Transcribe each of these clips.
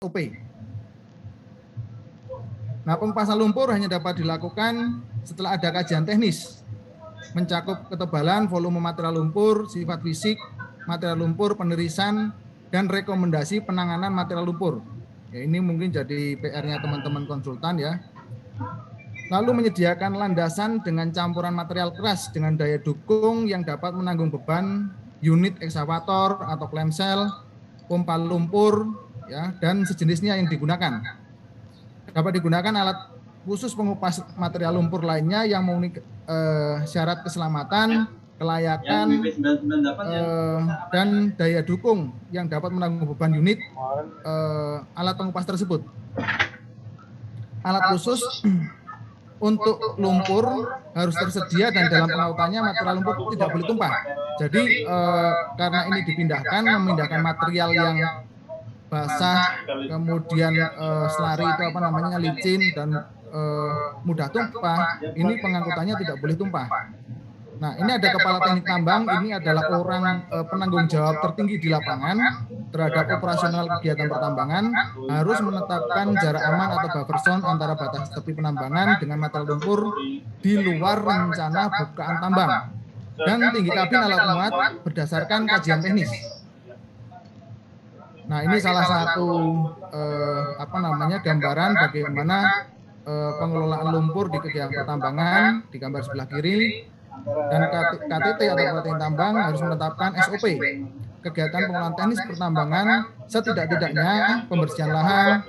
OP. Nah, pengupasan lumpur hanya dapat dilakukan setelah ada kajian teknis, mencakup ketebalan, volume material lumpur, sifat fisik material lumpur, penirisan, dan rekomendasi penanganan material lumpur. Ya, ini mungkin jadi PR-nya teman-teman konsultan ya. Lalu menyediakan landasan dengan campuran material keras dengan daya dukung yang dapat menanggung beban unit ekskavator atau klemsel, pompa lumpur, ya, dan sejenisnya yang digunakan. Dapat digunakan alat khusus pengupas material lumpur lainnya yang memenuhi syarat keselamatan, kelayakan, dan daya dukung yang dapat menanggung beban unit alat pengupas tersebut. Alat khusus untuk lumpur harus tersedia dan dalam pengautannya material lumpur tidak boleh tumpah. Jadi karena ini memindahkan material yang basah, kemudian selari itu licin dan mudah tumpah, ini pengangkutannya tidak boleh tumpah. Nah, ini ada kepala teknik tambang, ini adalah orang penanggung jawab tertinggi di lapangan terhadap operasional kegiatan pertambangan, harus menetapkan jarak aman atau buffer zone antara batas tepi penambangan dengan material lumpur di luar rencana bukaan tambang dan tinggi kabin alat muat berdasarkan kajian teknis. Nah, ini salah satu gambaran bagaimana pengelolaan lumpur di kegiatan pertambangan di gambar sebelah kiri, dan KTT atau kepala teknik tambang harus menetapkan SOP kegiatan pengelolaan teknis pertambangan setidak-tidaknya pembersihan lahan,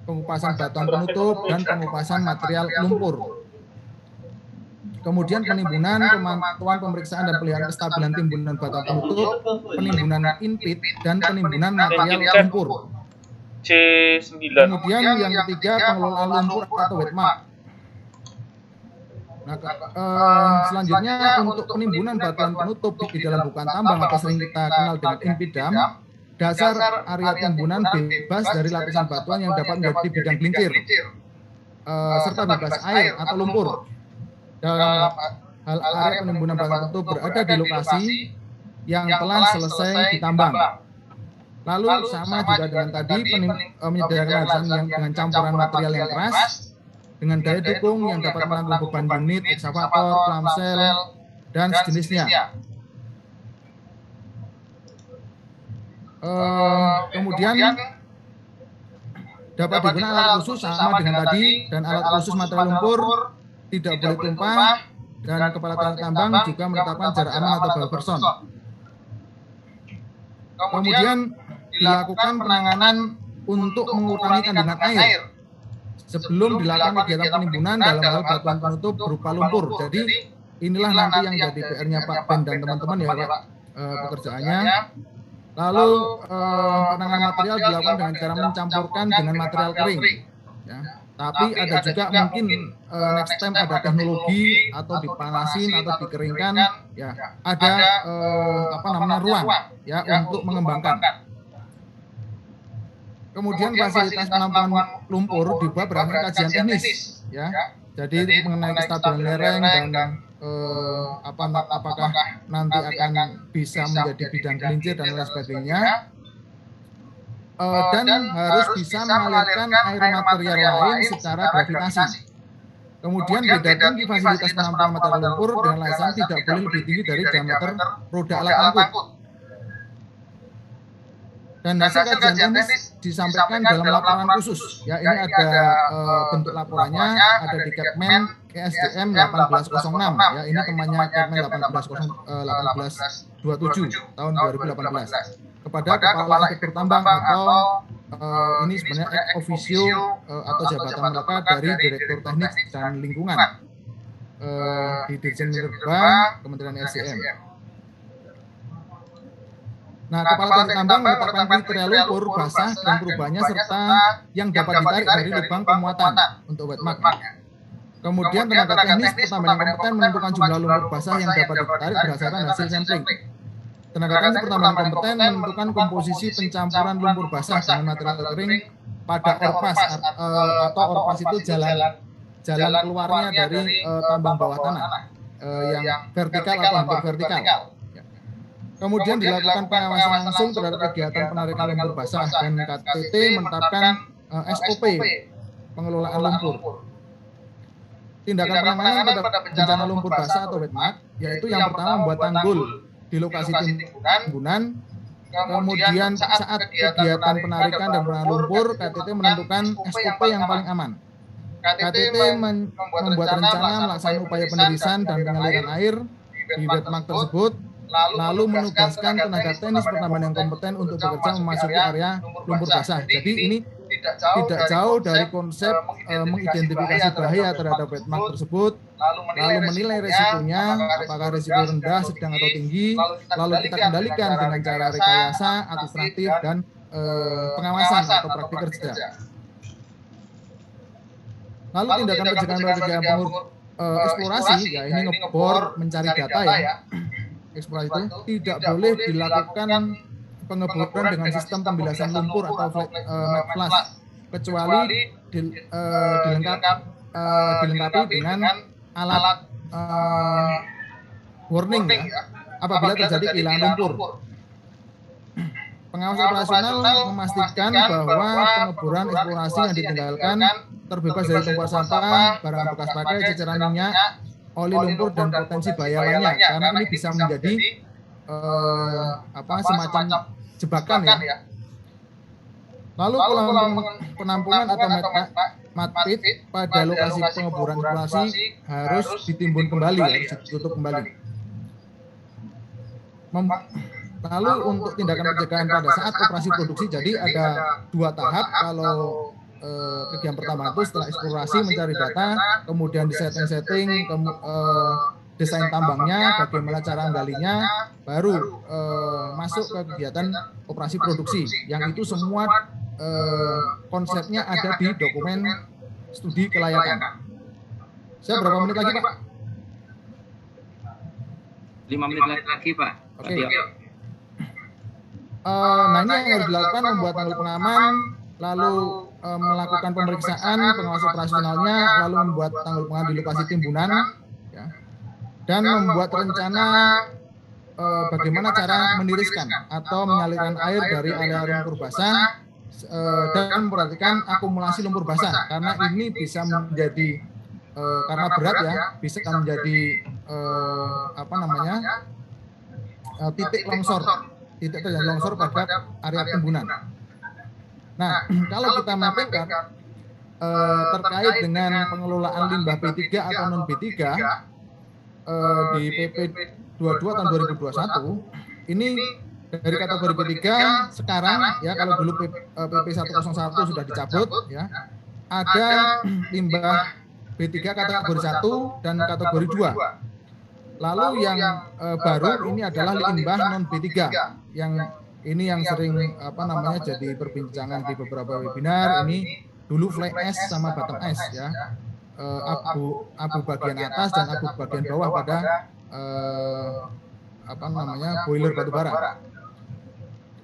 pengupasan batuan penutup, dan pengupasan material lumpur. Kemudian penimbunan, pemantauan, pemeriksaan dan peliharaan kestabilan timbunan batuan penutup, penimbunan inpit, dan penimbunan material lumpur. C9. Kemudian yang ketiga pengelolaan lumpur atau wet mark. Nah, selanjutnya untuk penimbunan batuan penutup di dalam bukaan tambang atau sering kita kenal dengan inpidam, dasar area timbunan bebas dari lapisan batuan yang dapat menjadi bidang gelincir, serta bebas air atau lumpur. Dalam hal area penimbunan batuan penutup berada di lokasi yang telah selesai ditambang. Lalu sama juga dengan tadi menyediakan landasan yang dengan campuran material yang keras dengan daya dukung yang dapat menanggung beban unit, ekskavator, klamsel, dan sejenisnya. Kemudian dapat digunakan alat khusus sama dengan tadi, dan alat khusus material lumpur tidak boleh tumpah, dan kepala teknik tambang juga menetapkan jarak aman atau buffer zone. Kemudian dilakukan penanganan untuk mengurangi kandungan air sebelum dilakukan kegiatan penimbunan dalam hal batuan penutup berupa lumpur. Jadi inilah nanti yang jadi PR-nya Pak Ben dan teman-teman ya Pak, pekerjaannya. Lalu penanganan material dilakukan dengan cara mencampurkan dengan material kering. Ya. Tapi ada juga mungkin next time ada teknologi atau dipanasin atau dikeringkan, ya ada ruang ya untuk mengembangkan. Kemudian fasilitas penampungan lumpur dibuat berdasarkan kajian teknis, ya. Jadi mengenai kestabilan lereng dan apakah nanti akan bisa menjadi bidang gelincir dan lain sebagainya. Dan harus bisa mengalirkan air material lain secara gravitasi. Kemudian beda tinggi fasilitas penampungan material lumpur dengan landasan tidak boleh lebih tinggi dari diameter roda alat angkut. Dan hasil kajian teknis disampaikan dalam laporan khusus. Ya, ini ada bentuk laporannya, ada di Kepmen KSDM 1806. Ya, ini temannya Kepmen 1827 tahun 2018. Kepada Kepala Inspektur Tambang atau ini sebenarnya ex officio atau jabatan mereka dari Direktur Teknik dan Lingkungan di Dirjen Minerba Kementerian SDM. Nah, Kepala Teknik Tambang menetapkan kriteria lumpur, basah, dan perubahannya serta yang dapat ditarik dari lubang pemuatan untuk wet mark. Kemudian tenaga teknis pertambangan kompeten menentukan jumlah lumpur basah yang dapat ditarik berdasarkan hasil sampling. Tenaga teknis pertambangan kompeten menentukan komposisi pencampuran lumpur basah dengan material kering pada orpas atau orpas itu jalan keluarnya dari tambang bawah tanah yang vertikal atau hampir vertikal. Kemudian dilakukan pengawasan langsung terhadap kegiatan penarikan lumpur basah dan KTT menetapkan SOP pengelolaan lumpur. Tindakan penanganan pada bencana lumpur basah atau wetmark, yaitu yang pertama membuat tanggul di lokasi timbunan. Kemudian saat kegiatan penarikan dan penanganan lumpur, KTT menentukan SOP yang paling aman. KTT membuat rencana melaksanakan upaya penirisan dan pengaliran air di wetmark tersebut, lalu menugaskan tenaga teknis pertambangan yang kompeten untuk bekerja memasuki area lumpur basah. Jadi ini tidak jauh dari konsep mengidentifikasi bahaya terhadap wetmark tersebut, lalu menilai resikonya, apakah risiko rendah, sedang atau tinggi, lalu kita kendalikan dengan cara rekayasa, administratif, dan pengawasan atau praktik kerja. Lalu tindakan pencegahan eksplorasi, ya ini ngebor mencari data ya. Eksplorasi itu tidak boleh dilakukan pengeboran dengan sistem pembilasan lumpur atau map flash, kecuali dilengkapi dengan alat warning ya, apabila terjadi kehilangan lumpur. Pengawas operasional memastikan bahwa pengeboran eksplorasi yang ditinggalkan terbebas dari tumpukan sampah, barang bekas pakai, ceceran minyak, oli lumpur, dan potensi bahaya lainnya, karena ini bisa menjadi semacam jebakan ya. Lalu kolam penampungan atau matpit pada lokasi pengeboran eksplorasi harus ditimbun kembali, harus ditutup kembali. Lalu untuk tindakan pencegahan pada saat operasi produksi, jadi ada 2 tahap. Kalau kegiatan pertama itu setelah eksplorasi mencari data, kemudian di setting desain tambangnya, bagaimana cara menggalinya, baru masuk ke kegiatan operasi produksi. Yang itu semua konsepnya ada di dokumen studi kelayakan. Saya berapa menit lagi, Pak? 5 menit lagi, Pak. Oke. Nah, ini yang harus dilakukan, membuat tanggul pengaman, lalu melakukan pemeriksaan pengawas operasionalnya, lalu membuat tanggul pengaman di lokasi timbunan, ya, dan membuat rencana bagaimana cara meniriskan atau mengalirkan air dari area lumpur basah, dan memperhatikan akumulasi lumpur basah, karena ini bisa menjadi karena berat ya, bisa menjadi titik terjadi longsor pada area timbunan. Nah, kalau kita mappingkan terkait dengan pengelolaan limbah B3 atau non B3 di PP 22 tahun 2021, ini dari kategori B3 sekarang ya, kalau dulu PP 101 sudah dicabut ya, ada limbah B3 kategori 1 dan kategori 2. Lalu yang baru ini adalah limbah non B3, yang ini yang sering jadi perbincangan di beberapa webinar. Ini dulu fly ash sama bottom ash ya, abu bagian atas dan abu bagian bawah pada boiler batubara.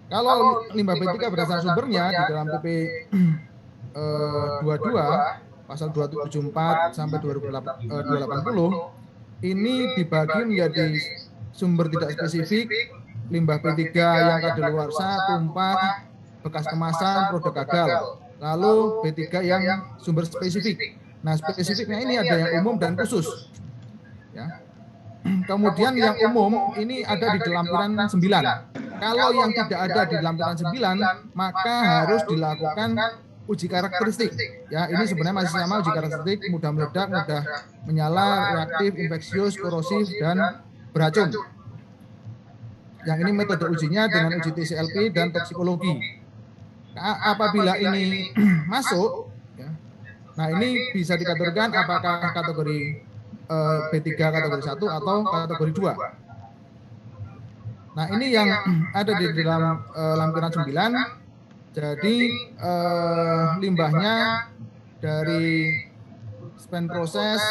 Kalau limbah B3 berdasarkan sumbernya di dalam PP 22 pasal 274 sampai 280 ini dibagi menjadi sumber tidak spesifik, limbah B3 yang kadaluarsa, tumpah, bekas kemasan, produk gagal. Lalu B3 yang sumber spesifik. Nah, spesifiknya ini ada yang umum dan khusus. Ya. Kemudian yang umum ini ada di lampiran 9. Kalau yang tidak ada di lampiran 9, maka harus dilakukan uji karakteristik. Ya, ini sebenarnya masih sama uji karakteristik, mudah meledak, mudah menyala, reaktif, infeksius, korosif, dan beracun. Yang ini metode ujinya dengan uji TCLP dan toksikologi. Nah, apabila ini masuk, ya, nah ini bisa dikategorikan apakah kategori B3 kategori 1 atau kategori 2. Nah, ini yang ada di dalam lampiran 9. Jadi limbahnya dari spend proses,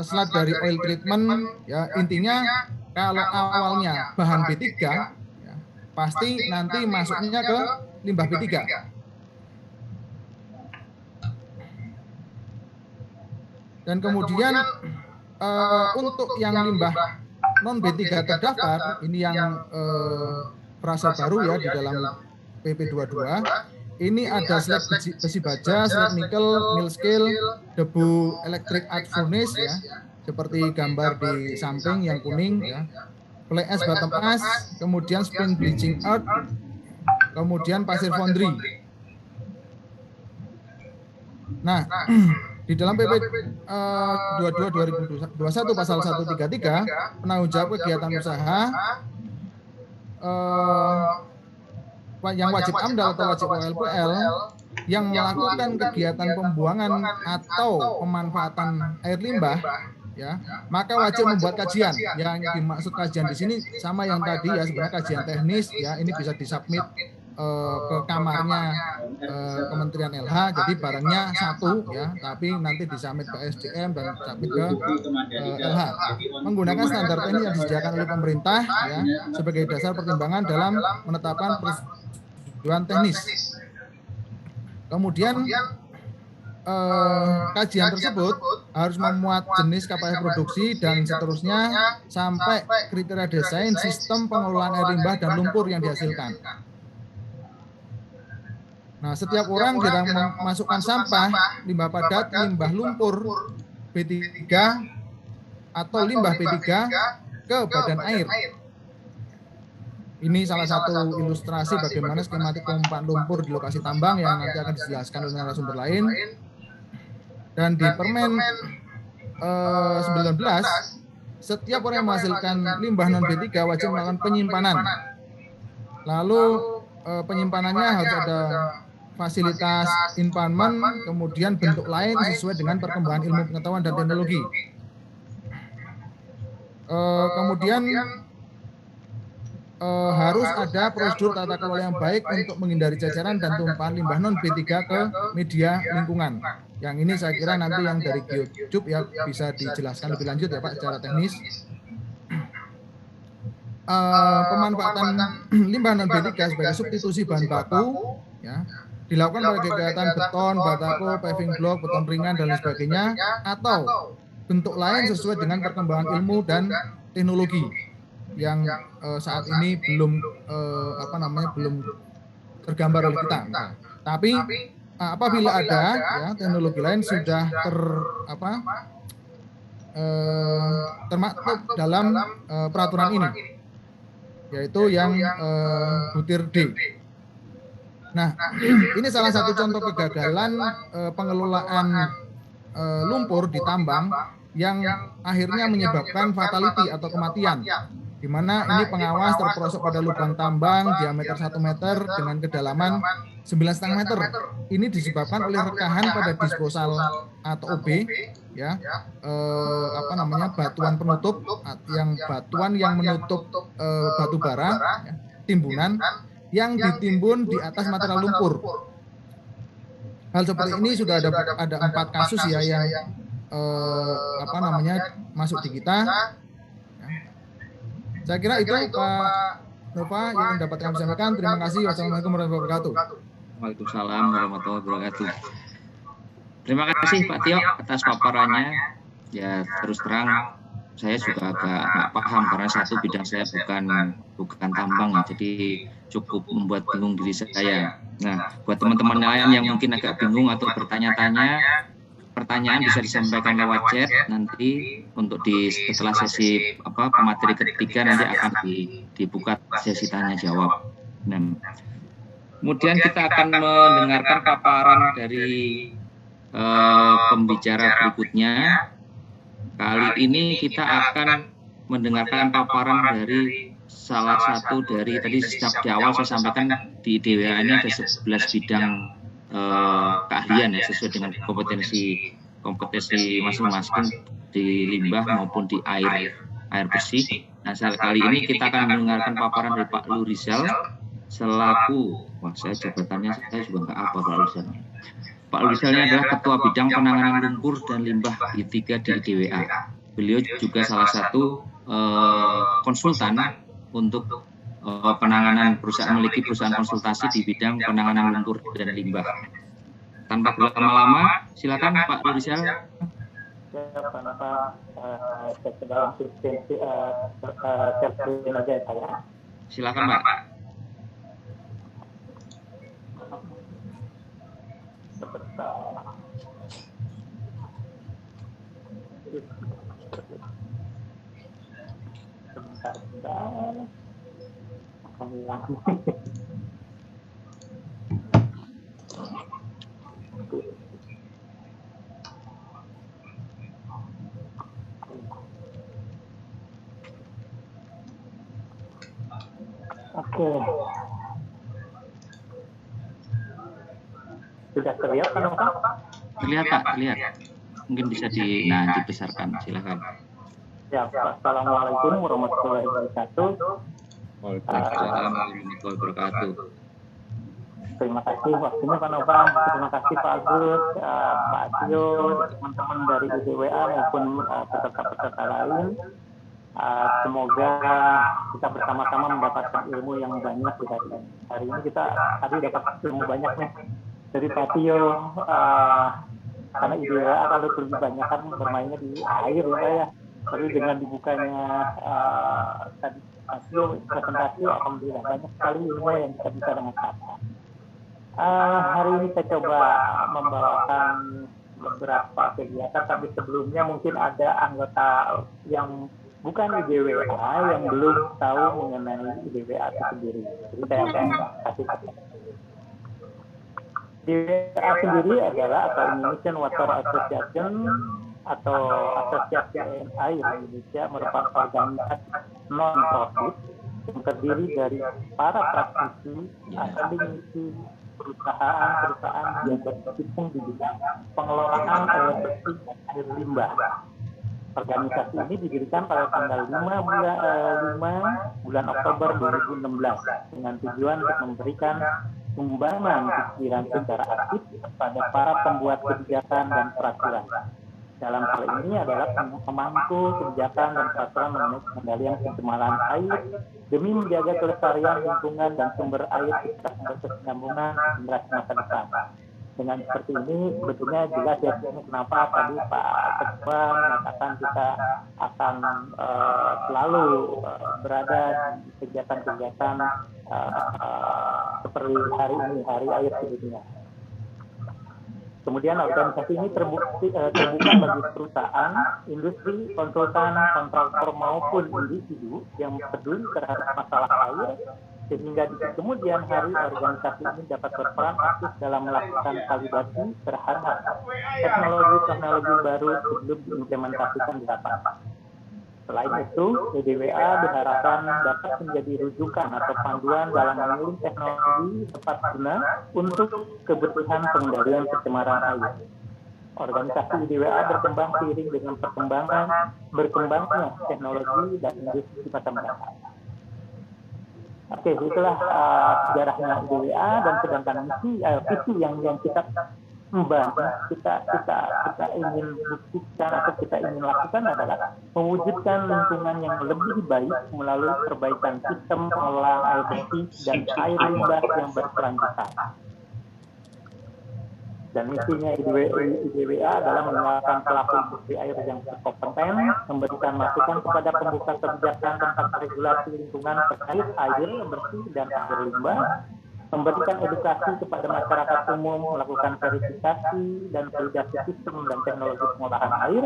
selat dari oil treatment, ya intinya kalau awalnya bahan B3, ya, pasti nanti masuknya ke limbah B3. Dan kemudian untuk yang limbah non B3 terdaftar, ini yang frasa baru ya di dalam PP 22. Ini ada slag besi baja, slag nikel, mill scale, debu electric arc furnace ya, seperti gambar di samping yang kuning ya. Fly ash bottom ash, kemudian spring bleaching earth, kemudian pasir foundry. Nah, di dalam PP 22 2021 pasal 133 penanggung jawab kegiatan usaha yang wajib AMDAL atau wajib OLPL yang melakukan kegiatan pembuangan atau pemanfaatan air limbah ya, maka wajib membuat kajian. Yang dimaksud kajian di sini sama yang tadi ya, sebenarnya kajian teknis ya, ini bisa disubmit ke kamarnya Kementerian LH, jadi barangnya satu ya, tapi nanti disubmit ke SDM dan submit ke LH menggunakan standar teknis yang disediakan oleh pemerintah ya sebagai dasar pertimbangan dalam menetapkan persetujuan teknis. Kemudian kajian tersebut harus memuat jenis kapasitas produksi dan seterusnya sampai kriteria desain sistem pengelolaan air limbah dan lumpur yang dihasilkan. Nah, setiap orang jarang memasukkan sampah, limbah padat, limbah lumpur B3 atau limbah B3 ke badan air. Ini salah satu ilustrasi bagaimana skematik pemumpaan lumpur di lokasi tambang yang nanti akan dijelaskan oleh narasumber lain. Dan di Permen 19, setiap orang yang menghasilkan limbah non B3 wajib melakukan penyimpanan. Lalu penyimpanannya harus ada fasilitas impanment, kemudian bentuk lain sesuai dengan perkembangan ilmu pengetahuan dan teknologi. Kemudian harus ada prosedur tata kelola yang baik untuk menghindari jajaran dan tumpahan limbah non B3 ke media lingkungan. Yang ini saya kira nanti yang dari YouTube ya bisa dijelaskan lebih lanjut ya Pak secara teknis. Pemanfaatan limbah non B3 sebagai substitusi bahan baku ya dilakukan pada kegiatan beton, batako, paving block, beton ringan dan lain sebagainya, atau bentuk lain sesuai dengan perkembangan ilmu dan teknologi yang saat ini belum belum tergambar oleh kita. Tapi apabila ada ya teknologi lain sudah termaktub dalam peraturan ini, yaitu yang butir D. Nah, ini salah satu contoh kegagalan pengelolaan lumpur di tambang yang akhirnya menyebabkan fatality atau kematian, di mana ini pengawas terperosok pada lubang tambang diameter 1 meter dengan kedalaman 9,5 meter. Ini disebabkan oleh rekahan pada disposal atau OB, ya, batuan penutup, batuan yang menutup batu bara, ya, timbunan yang ditimbun di atas material lumpur. Hal seperti ini sudah ada 4 kasus ya yang masuk di kita. Saya kira itu Pak Nova yang dapat kami sampaikan. Terima kasih. Wassalamualaikum warahmatullahi wabarakatuh. Waalaikumsalam warahmatullahi wabarakatuh. Terima kasih Pak Tio atas paparannya. Ya terus terang saya juga agak nggak paham karena satu bidang saya bukan tambang ya, jadi cukup membuat bingung diri saya. Nah, buat teman-teman lain yang mungkin agak bingung atau bertanya-tanya, pertanyaan bisa disampaikan lewat chat nanti untuk setelah sesi pemateri ketiga nanti akan dibuka sesi tanya jawab. Nah, kemudian kita akan mendengarkan paparan dari pembicara berikutnya. Kali ini kita akan mendengarkan paparan dari salah satu dari tadi sejak di awal saya sampaikan di DWA ini ada 11 bidang keahlian ya sesuai dengan kompetensi masing-masing di limbah maupun di air bersih. Nah, kali ini kita akan mendengarkan paparan dari Pak Lurizal selaku jabatannya saya juga nggak apa Pak Lurizal. Pak Lurizalnya adalah Ketua Bidang Penanganan Lumpur dan Limbah I3 di DWA. Beliau juga salah satu konsultan untuk penanganan memiliki perusahaan konsultasi di bidang penanganan lumpur dan limbah. Tanpa berlama-lama, silakan Pak Lurizal. cek ke dalam sistem share screen aja saya. Silakan Pak. Sebentar. Akan hilang. Oke. Sudah terlihat kan Pak? Terlihat Pak, terlihat. Mungkin bisa dibesarkan, silakan. Ya, Assalamualaikum warahmatullahi wabarakatuh. Waalaikumsalam warahmatullahi wabarakatuh. Terima kasih waktunya Pak Nova, terima kasih Pak Agus, Pak Tio, teman-teman dari IDWA maupun peserta-peserta lain. Semoga kita bersama-sama mendapatkan ilmu yang banyak di hari ini. Hari ini kita tadi dapat ilmu banyak nih dari Pak Tio, karena IDWA kalau lebih banyak kan bermainnya di air ya. Tapi dengan dibukanya tadi Pak Tio presentasi, alhamdulillah banyak sekali ilmu yang kita bisa dengarkan. Hari ini saya coba membawakan beberapa kegiatan, tapi sebelumnya mungkin ada anggota yang bukan IDWA yang belum tahu mengenai IDWA itu sendiri. Jadi saya akan kasih tahu. IDWA sendiri adalah atau Indonesian Water Association atau Asosiasi Air Indonesia, merupakan organisasi non-profit yang terdiri dari para praktisi, akademisi, perusahaan yang berkecimpung di bidang pengelolaan air bersih dan air limbah. Organisasi ini didirikan pada tanggal 5 bulan Oktober 2016 dengan tujuan untuk memberikan sumbangan pikiran secara aktif kepada para pembuat kebijakan dan peraturan. Dalam hal ini adalah pemangku kebijakan dan peraturan mengenai pengendalian pencemaran air demi menjaga kelestarian lingkungan dan sumber air serta berkesinambungan generasi masa depan. Dengan seperti ini sebetulnya jelas ya kenapa tadi Pak Ketua mengatakan kita akan selalu berada di kegiatan-kegiatan seperti hari ini, Hari Air Sedunia. Kemudian organisasi ini terbuka bagi perusahaan, industri, konsultan, kontraktor maupun individu yang peduli terhadap masalah air, sehingga di kemudian hari organisasi ini dapat berperan aktif dalam melakukan validasi terhadap teknologi baru sebelum diimplementasikan di lapangan. Selain itu, IDWA diharapkan dapat menjadi rujukan atau panduan dalam memilih teknologi tepat guna untuk kebutuhan pengendalian pencemaran air. Organisasi IDWA berkembang seiring dengan berkembangnya teknologi dan industri di masa mendatang. Oke, itulah sejarahnya IDWA, dan sedangkan visi yang kita kita ingin buktikan atau kita ingin lakukan adalah mewujudkan lingkungan yang lebih baik melalui perbaikan sistem pengelolaan air bersih dan air limbah yang berkelanjutan. Dan misinya IDWA adalah mengenalkan pelaku industri air yang berkompeten, memberikan masukan kepada pembuat kebijakan tentang regulasi lingkungan terkait air bersih dan air limbah, memberikan edukasi kepada masyarakat umum, melakukan verifikasi dan validasi sistem dan teknologi pengolahan air,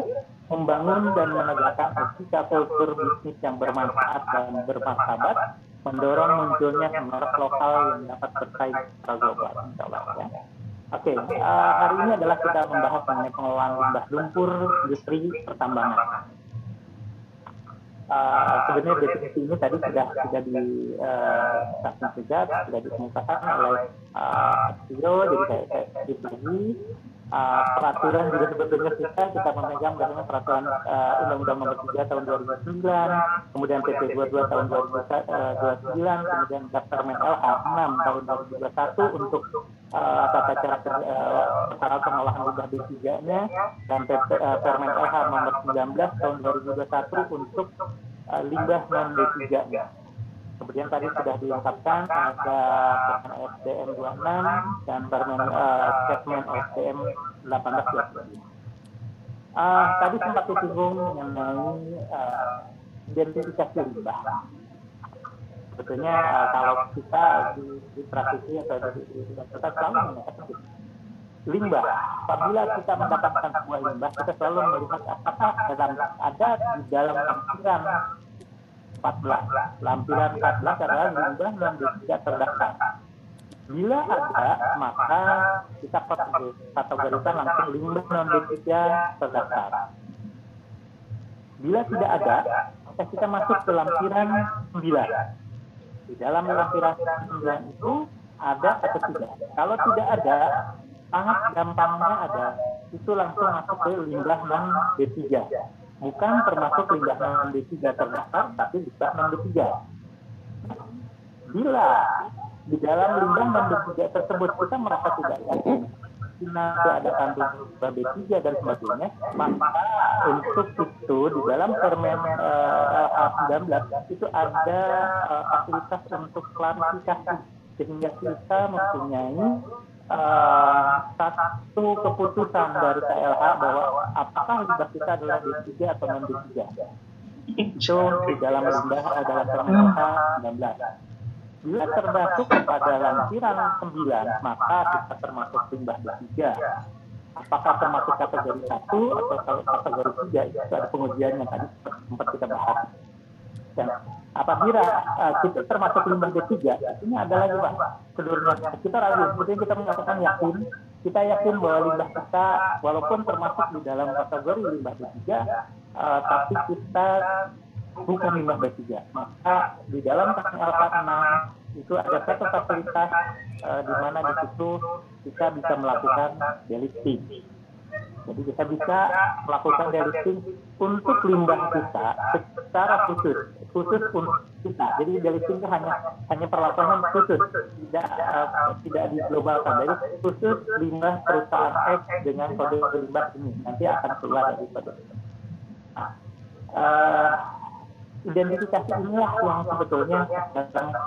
membangun dan menegakkan etika kultur bisnis yang bermanfaat dan bermartabat, mendorong munculnya penggerak lokal yang dapat bersaing secara global. Ya. Oke, hari ini adalah kita membahas mengenai pengelolaan limbah lumpur industri pertambangan. Sebenarnya definisi ini tadi sudah sudah dikemukakan oleh Tio, jadi saya sedikit lagi. Peraturan juga sebetulnya kita memegang bagaimana peraturan Undang-Undang Nomor 3 Tahun 2009, kemudian PP 22 Tahun 2029, kemudian Permen LH 6 Tahun 2021 untuk tata cara perkara pengolahan limbah B3-nya, dan Permen LH Nomor 19 Tahun 2021 untuk limbah non B3-nya. Kemudian tadi sudah dilengkapkan ada Permen SDM 26 dan Permen SDM 18 25. Tadi sempat disinggung mengenai identifikasi limbah. Sebetulnya kalau kita di praktisi atau di kita selalu mengatakan limbah. Apabila kita mendapatkan sebuah limbah, kita selalu melihat apakah ada di dalam lampiran 14. Lampiran 14 adalah limbah yang tidak terdaftar. Bila ada, maka kita kategorikan langsung limbah non B3 terdaftar. Bila tidak ada, maka kita masuk ke lampiran 9. Di dalam lampiran 9 itu ada atau tidak. Kalau tidak ada, sangat gampangnya ada, itu langsung masuk ke limbah non B3. Bukan termasuk limbah non B3 terdaftar, tapi limbah non B3. Bila di dalam limbah non B3 tersebut kita merasa tidak yakin, tidak ada kandung limbah B3 dan sebagainya, maka untuk itu di dalam Permen LH19 itu ada fasilitas untuk klarifikasi, sehingga kita mempunyai satu keputusan dari KLH bahwa apakah limbah kita adalah B3 atau non B3. Itu di dalam limbah adalah Permen LH19. Bila termasuk kepada lampiran 9, maka kita termasuk limbah B3. Apakah termasuk kategori 1 atau kategori 3, itu ada pengujian yang tadi sempat kita bahas. Dan apabila kita termasuk limbah B3, artinya ada lagi Pak, seluruhnya kita ragu. Seperti kita mengatakan kita yakin bahwa limbah kita walaupun termasuk di dalam kategori limbah B3, tapi kita bukan limbah B3. Maka di dalam LH6 itu ada satu fasilitas di mana di situ kita bisa melakukan delisting. Jadi kita bisa melakukan delisting untuk limbah kita secara khusus untuk kita. Jadi delisting itu hanya perlakuan khusus, tidak diglobalkan. Jadi khusus limbah perusahaan X dengan kode limbah ini nanti akan keluar dari kode. Identifikasi inilah yang sebetulnya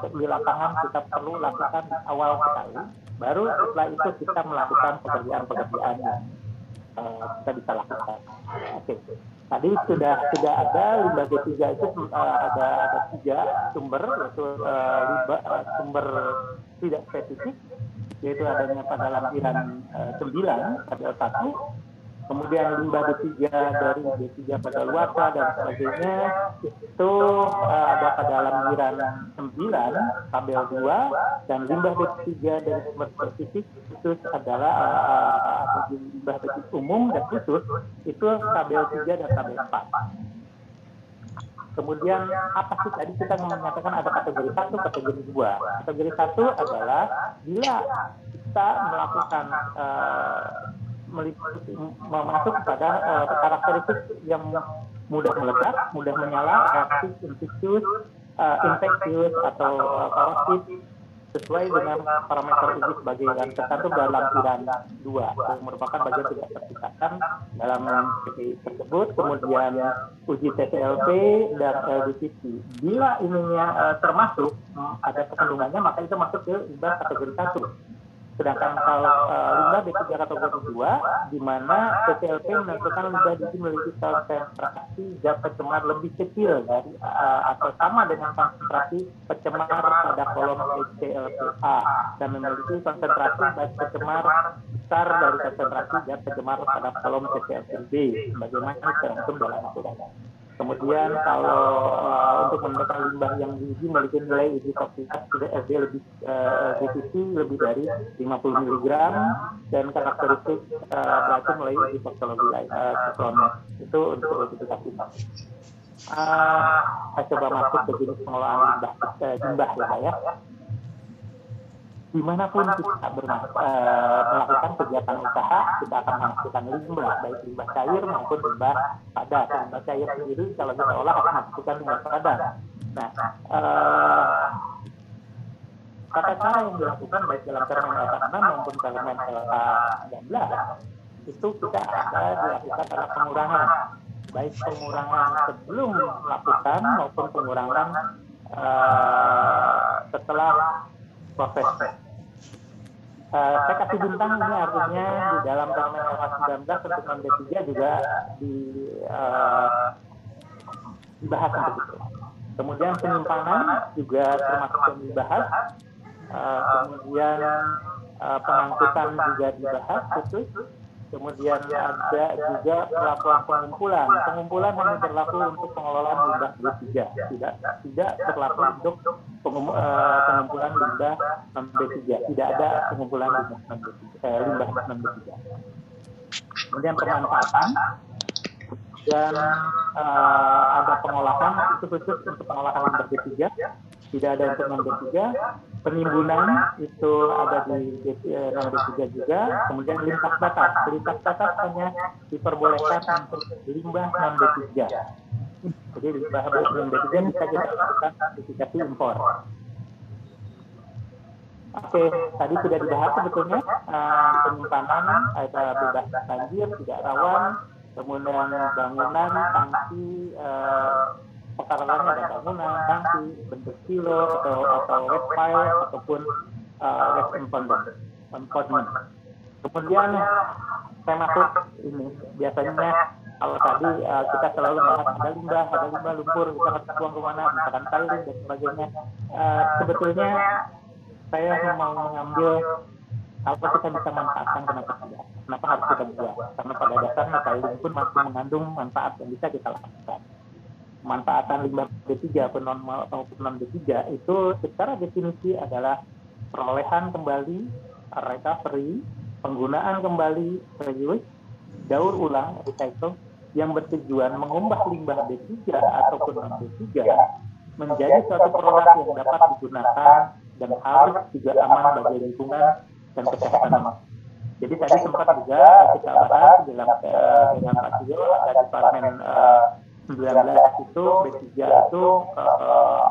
di lapangan kita perlu lakukan awal sekali. Baru setelah itu kita melakukan pekerjaan-pekerjaan yang kita bisa lakukan. Oke. Tadi sudah ada limbah B3 itu ada 3 sumber, yaitu sumber tidak spesifik, yaitu adanya pada lampiran 9 pada 1. Kemudian limbah B3 dari B3 pada luarsa dan sebagainya itu ada pada lampiran 9 tabel 2, dan limbah B3 dari sumber spesifik itu adalah limbah B3 umum dan khusus itu tabel 3 dan tabel 4. Kemudian apa sih tadi kita menyatakan ada kategori 1, kategori 2. Kategori 1 adalah bila kita melakukan masuk pada karakteristik yang mudah meledak, mudah menyala, reaktif, infeksius atau korosif sesuai dengan parameter uji sebagai yang tercantum dalam lampiran 2 yang merupakan bagian tidak terpisahkan dalam uji tersebut. Kemudian uji TCLP dan LDCT. Bila ininya termasuk ada kekandungannya, maka itu masuk ke limbah kategori 1. Sedangkan kalau limbah B3 kategori 2, di mana TCLP menentukan limbah itu memiliki konsentrasi zat pencemar lebih kecil dari atau sama dengan konsentrasi pencemar pada kolom TCLPA dan memiliki konsentrasi zat pencemar besar dari konsentrasi zat pencemar pada kolom TCLPB, sebagaimana tercantum dalam aturan. Kemudian kalau untuk menentukan limbah yang diuji memiliki nilai uji toksikitas SD lebih GTC lebih dari 50 mg dan karakteristik beracun melalui uji toksologi Cyclones. Itu untuk identifikasi. Saya coba masuk ke jenis pengelolaan limbah ya. Dimanapun kita melakukan kegiatan usaha, kita akan menghasilkan limbah, baik limbah cair maupun limbah padat. Limbah cair sendiri kalau kita olah akan menghasilkan limbah padat. Nah, tata cara yang dilakukan baik dalam Permen LH6 maupun Permen LH19 itu kita ada dilakukan adalah pengurangan, baik pengurangan sebelum melakukan maupun pengurangan setelah proses. Saya kasih bintang ini artinya di dalam Permen LH 19 untuk non B3 juga dibahas untuk itu. Kemudian penyimpanan juga termasuk yang dibahas. Kemudian pengangkutan juga dibahas khusus. Kemudian ada juga perlakuan pengumpulan. Pengumpulan hanya berlaku untuk pengelolaan limbah B3, tidak berlaku untuk pengumpulan limbah non B3. Tidak ada pengumpulan limbah non B3. Kemudian pemanfaatan dan ada pengolahan, itu khusus untuk pengolahan limbah B3, tidak ada untuk non B3. Penimbunan itu ada di non B3 juga. Kemudian lintas batas hanya diperbolehkan untuk limbah non B3. Jadi limbah non B3 bisa kita lakukan sertifikasi impor. Oke, tadi sudah dibahas sebetulnya penyimpanan ada bebas banjir, tidak rawan, kemudian bangunan, sanksi, persyaratannya ada bangunan, sanksi, bentuk silo atau red file ataupun red impoundment. Kemudian saya masuk ini, biasanya kalau tadi kita selalu bahas ada limbah lumpur, kita harus buang kemana, misalkan tiling dan sebagainya. Sebetulnya saya mau mengambil kalau kita bisa manfaatkan, kenapa tidak? Kenapa harus kita buang? Karena pada dasarnya tiling pun masih mengandung manfaat yang bisa kita lakukan. Manfaatan limbah B3 maupun non B3 itu secara definisi adalah perolehan kembali, recovery, penggunaan kembali, reuse, daur ulang, recycle, yang bertujuan mengubah limbah B3 ataupun non B3 menjadi suatu produk yang dapat digunakan dan harus juga aman bagi lingkungan dan kesehatan. Jadi tadi sempat juga kita bahas dengan Pak Cio ada di Permen 19 itu B3 itu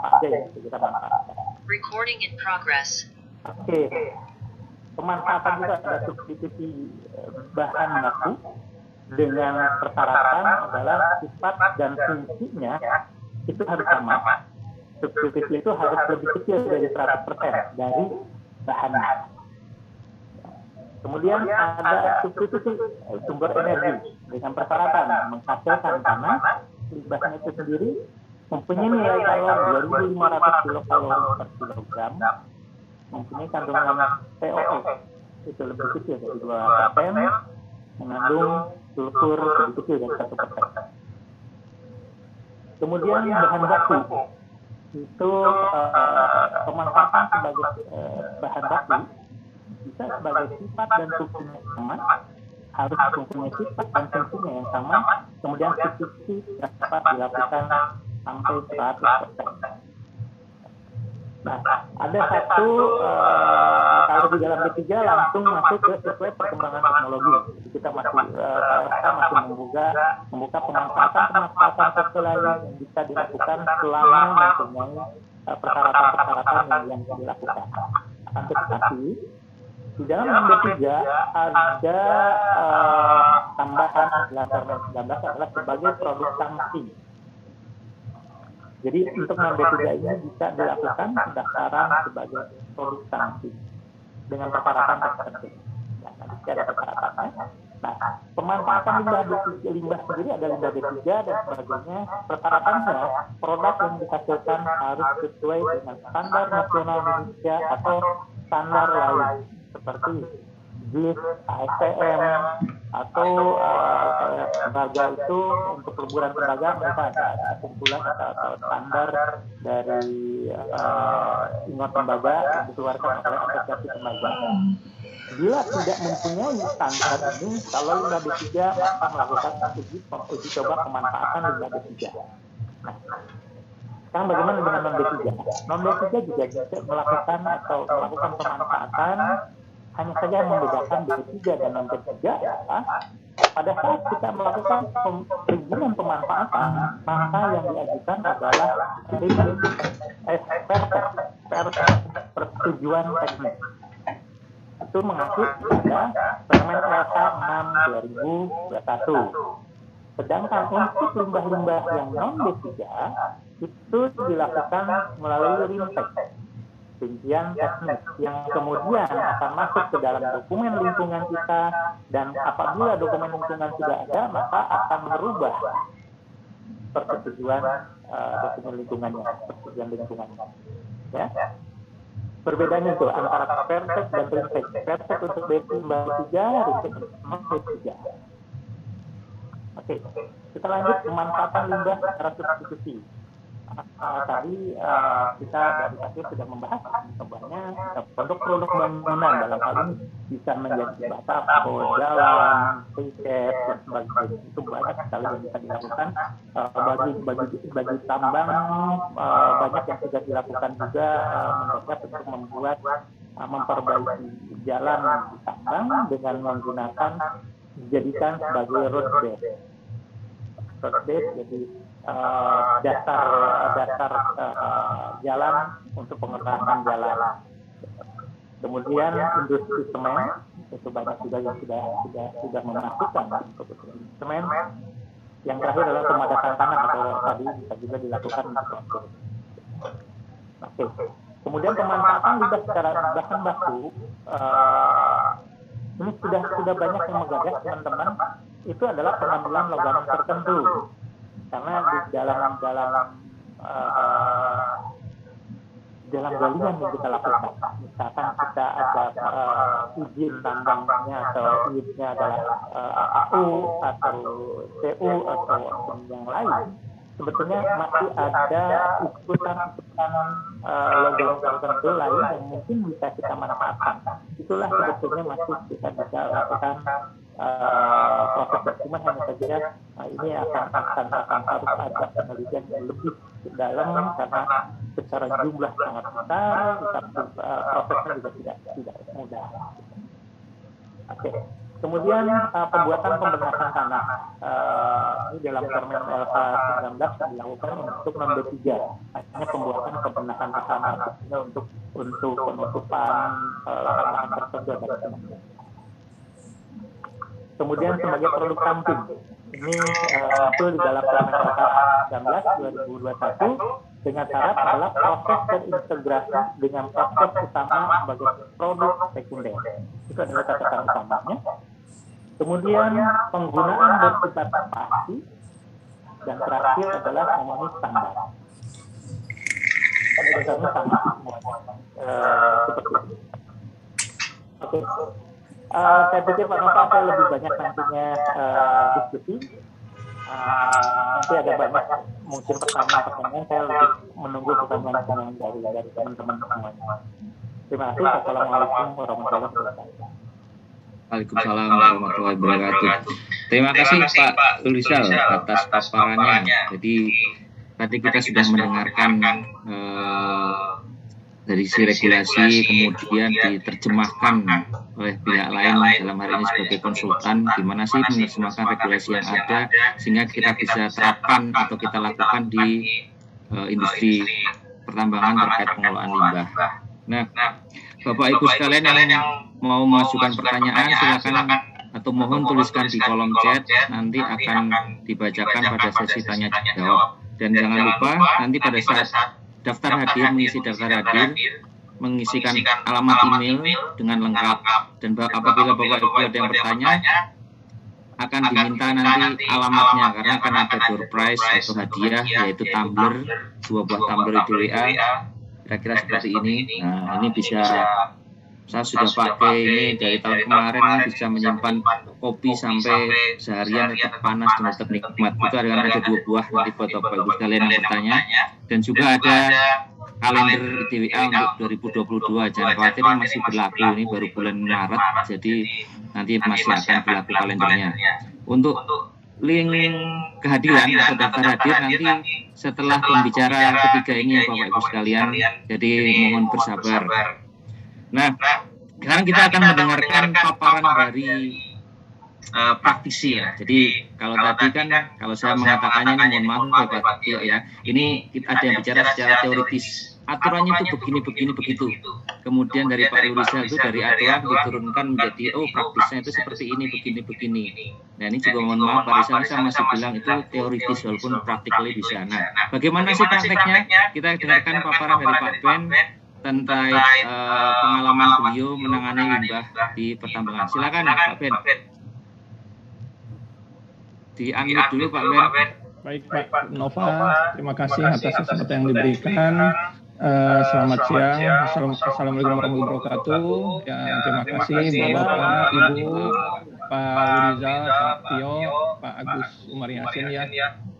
ada yang kita manfaatkan. Recording in progress. Oke. Pemanfaatan juga ada substitusi bahan baku dengan persyaratan adalah sifat dan fungsinya itu harus sama. Substitusi itu harus lebih kecil dari 100% dari bahannya. Kemudian ada substitusi sumber energi dengan persyaratan menghasilkan panas, limbahnya itu sendiri mempunyai nilai kalori 2.500 kilokalori per kilogram, mempunyai kandungan POX itu lebih kecil dari 2%, mengandung sulfur lebih kecil dari 1%. Kemudian bahan baku itu pemanfaatan sebagai bahan baku bisa sebagai sifat dan fungsinya sama, harus mempunyai sifat dan fungsinya yang sama, kemudian substitusi dapat dilakukan sampai 100%. Nah, ada satu kalau di dalam B3 langsung masuk ke sesuai perkembangan teknologi. Jadi kita masih membuka pemanfaatan sosial lain yang bisa dilakukan selama mempunyai persyaratan-persyaratan yang dilakukan. Akan tetapi di dalam B3 ada tambahan Permen 19 adalah sebagai produk sanksi. Jadi untuk B3 ini bisa dilakukan pendaftaran sebagai produk sanksi dengan persyaratan tertentu. Ya, nanti ada persyaratannya. Nah, pemanfaatan limbah sendiri ada limbah B3 dan sebagainya. Persyaratannya produk yang dihasilkan harus sesuai dengan standar nasional Indonesia atau standar lain seperti JIS, ASTM, atau tembaga itu untuk perburuan tembaga mereka ada kumpulan atau standar dari ingot tembaga yang dikeluarkan oleh Asosiasi Tembaga. Bila tidak mempunyai standar ini, kalau limbah B3 maka melakukan uji coba pemanfaatan limbah B3. Nah, sekarang bagaimana dengan non B3? Non B3 juga bisa melakukan pemanfaatan, hanya saja yang membedakan B3 dan non B3 adalah pada saat kita melakukan perizinan pemanfaatan, maka yang diajukan adalah persetujuan teknis. Itu mengacu pada Permen LH 6 2021. Sedangkan untuk limbah-limbah yang non B3 itu dilakukan melalui RIMTEK. rincian teknis yang kemudian akan masuk ke dalam dokumen lingkungan kita, dan apabila dokumen lingkungan sudah ada maka akan merubah persetujuan dokumen lingkungannya, persetujuan lingkungannya. Ya. Perbedaannya itu antara Pertek dan Rintek. Pertek untuk B3, Rintek untuk B3. Oke, kita lanjut pemanfaatan limbah secara substitusi. Tadi kita dari tadi sudah membahas contohnya produk-produk bangunan dalam hal ini bisa menjadi batako, jalan, tiket dan sebagainya. Itu banyak sekali yang bisa dilakukan. Bagi tambang banyak yang sudah dilakukan juga mencoba untuk memperbaiki jalan di tambang dengan menggunakan dijadikan sebagai road base, jadi dasar jalan untuk pengerukan jalan. Kemudian industri semen itu banyak juga yang sudah memasukkan semen. Yang terakhir adalah pemadatan tanah atau tadi bisa juga dilakukan. Oke. Kemudian pemanfaatan limbah secara bahan baku ini sudah banyak yang menggagas teman-teman. Itu adalah pengambilan logam tertentu. Karena di dalam galian yang kita lakukan, misalkan kita ada izin tambangnya atau izinnya adalah AU atau CU atau yang lain, sebetulnya masih ada ikutan logam tertentu lain yang mungkin bisa kita manfaatkan. Itulah sebetulnya masih kita bisa lakukan proses dokumen, hanya saja ini akan harus ada penelitian yang lebih dalam karena secara jumlah sangat besar, prosesnya juga tidak mudah. Oke. Kemudian pembuatan pembenahan tanah ini dalam Permen LH 19 dilakukan untuk non B3, hanya pembuatan pembenahan tanah untuk penutupan lahan-lahan tertentu dari teman-teman. Kemudian sebagai produk samping, ini muncul di dalam Permen LH 19 2021 dengan syarat adalah proses terintegrasi dengan proses utama sebagai produk sekunder. Itu adalah catatan utamanya. Kemudian penggunaan bersifat pasti, dan terakhir adalah memenuhi standar. Pada dasarnya sama semuanya seperti itu. Oke. Saya pikir Pak Nova saya lebih banyak nantinya diskusi. Nanti ada banyak mungkin pertanyaan-pertanyaan, saya lebih menunggu pertanyaan dari teman-teman semuanya. Terima kasih. Assalamualaikum warahmatullahi wabarakatuh. Waalaikumsalam warahmatullahi wabarakatuh. Terima kasih Pak Rizal atas paparannya. Jadi tadi kita sudah mendengarkan dari si regulasi, kemudian diterjemahkan oleh pihak lain dalam hal ini sebagai konsultan, gimana sih menerjemahkan regulasi yang ada sehingga kita bisa terapkan atau kita lakukan di industri pertambangan terkait pengelolaan limbah. Nah, Bapak Ibu sekalian yang mau mengajukan pertanyaan silakan atau mohon tuliskan di kolom chat, nanti akan dibacakan pada sesi tanya jawab. Dan jangan lupa nanti pada saat daftar hadir, mengisi daftar hadir, mengisikan alamat email dengan lengkap, dan apabila Bapak Ibu ada yang bertanya akan diminta nanti alamatnya, karena akan ada door prize atau hadiah yaitu tumbler, 2 buah tumbler IDWA kira-kira seperti ini. Nah, ini bisa, saya sudah pakai ini dari tahun kemarin, bisa menyimpan kopi sampai seharian tetap panas dan tetap nikmat. Itu ada 2 buah nanti buat Bapak Ibu sekalian yang bertanya. Dan juga ada kalender IDWA untuk 2022. Jangan khawatir, ini masih berlaku, ini baru bulan Maret, jadi nanti masih akan berlaku kalendernya. Untuk link kehadiran atau daftar hadir nanti setelah pembicara ketiga ini ya Bapak Ibu sekalian, jadi mohon bersabar. Nah, sekarang kita akan mendengarkan paparan dari praktisi ya. Jadi kalau tadi kan kalau saya mengatakannya ini mohon maaf Bapak Tio ya. Ini kita ada yang bicara secara teoritis. Aturannya itu begini begitu. Kemudian dari Pak Rizal itu dari aturan diturunkan menjadi praktisnya itu seperti ini begini. Nah, ini juga mohon maaf Pak Rizal, saya masih bilang itu teoritis walaupun praktikly bisa. Nah, bagaimana sih prakteknya? Kita dengarkan paparan dari Pak Ben tentang pengalaman beliau menangani limbah di pertambangan. Silakan Pak Ben. Di-unmute dulu Pak Ben. Baik Pak Nova, terima kasih atas kesempatan yang diberikan. Selamat siang, Assalamualaikum warahmatullahi wabarakatuh. Ya, terima kasih Bapak, Ibu, Pak Rizal, Pak Tio, Pak Agus Umar Yasin ya,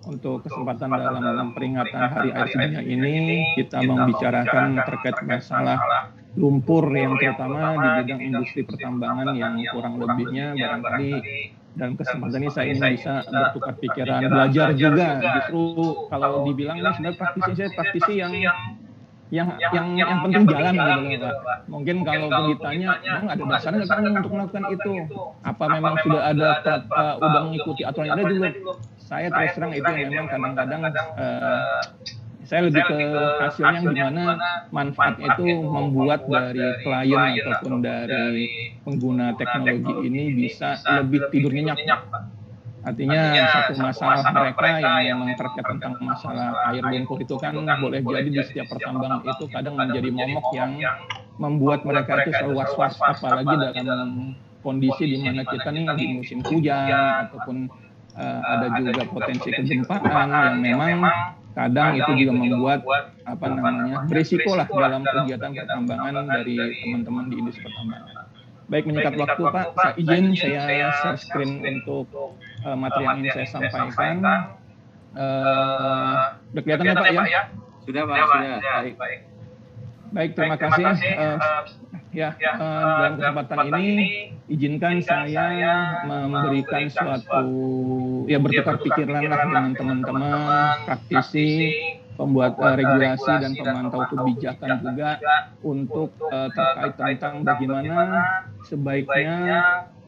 untuk kesempatan dalam peringatan Hari Air Sedunia ini kita membicarakan terkait masalah lumpur yang terutama di bidang industri pertambangan yang kurang lebihnya barangkali dalam kesempatan ini saya ingin bisa bertukar pikiran, belajar juga. Justru kalau dibilang ini sebenarnya praktisi yang penting jalan gitu loh Pak. Mungkin kalau ditanya, memang ada dasarnya kan untuk melakukan itu? Apa memang sudah ada udah mengikuti aturan yang ada dulu? Saya terus terang itu yang memang kadang-kadang saya lebih ke hasilnya yang dimana manfaatnya itu membuat dari klien ataupun dari pengguna teknologi ini bisa lebih tidur nyenyak. Artinya satu masalah mereka yang memang terkait tentang masalah air lumpur itu kan boleh jadi di setiap pertambangan itu kadang menjadi momok yang membuat mereka itu selalu was-was, apalagi dalam kondisi di mana kita nih di musim hujan ataupun ada juga potensi kegempaan yang memang kadang itu juga membuat berisiko lah dalam kegiatan pertambangan dari teman-teman di industri pertambangan. Baik, menyingkat waktu Pak, saya izin saya share screen untuk materi yang ingin saya sampaikan. Udah kelihatan ya Pak ya? Sudah Pak, sudah. Baik, terima kasih. Dalam kesempatan ini izinkan saya memberikan suatu bertukar pikiran lah dengan teman-teman praktisi, pembuat regulasi dan pemantau kebijakan juga untuk terkait tentang bagaimana sebaiknya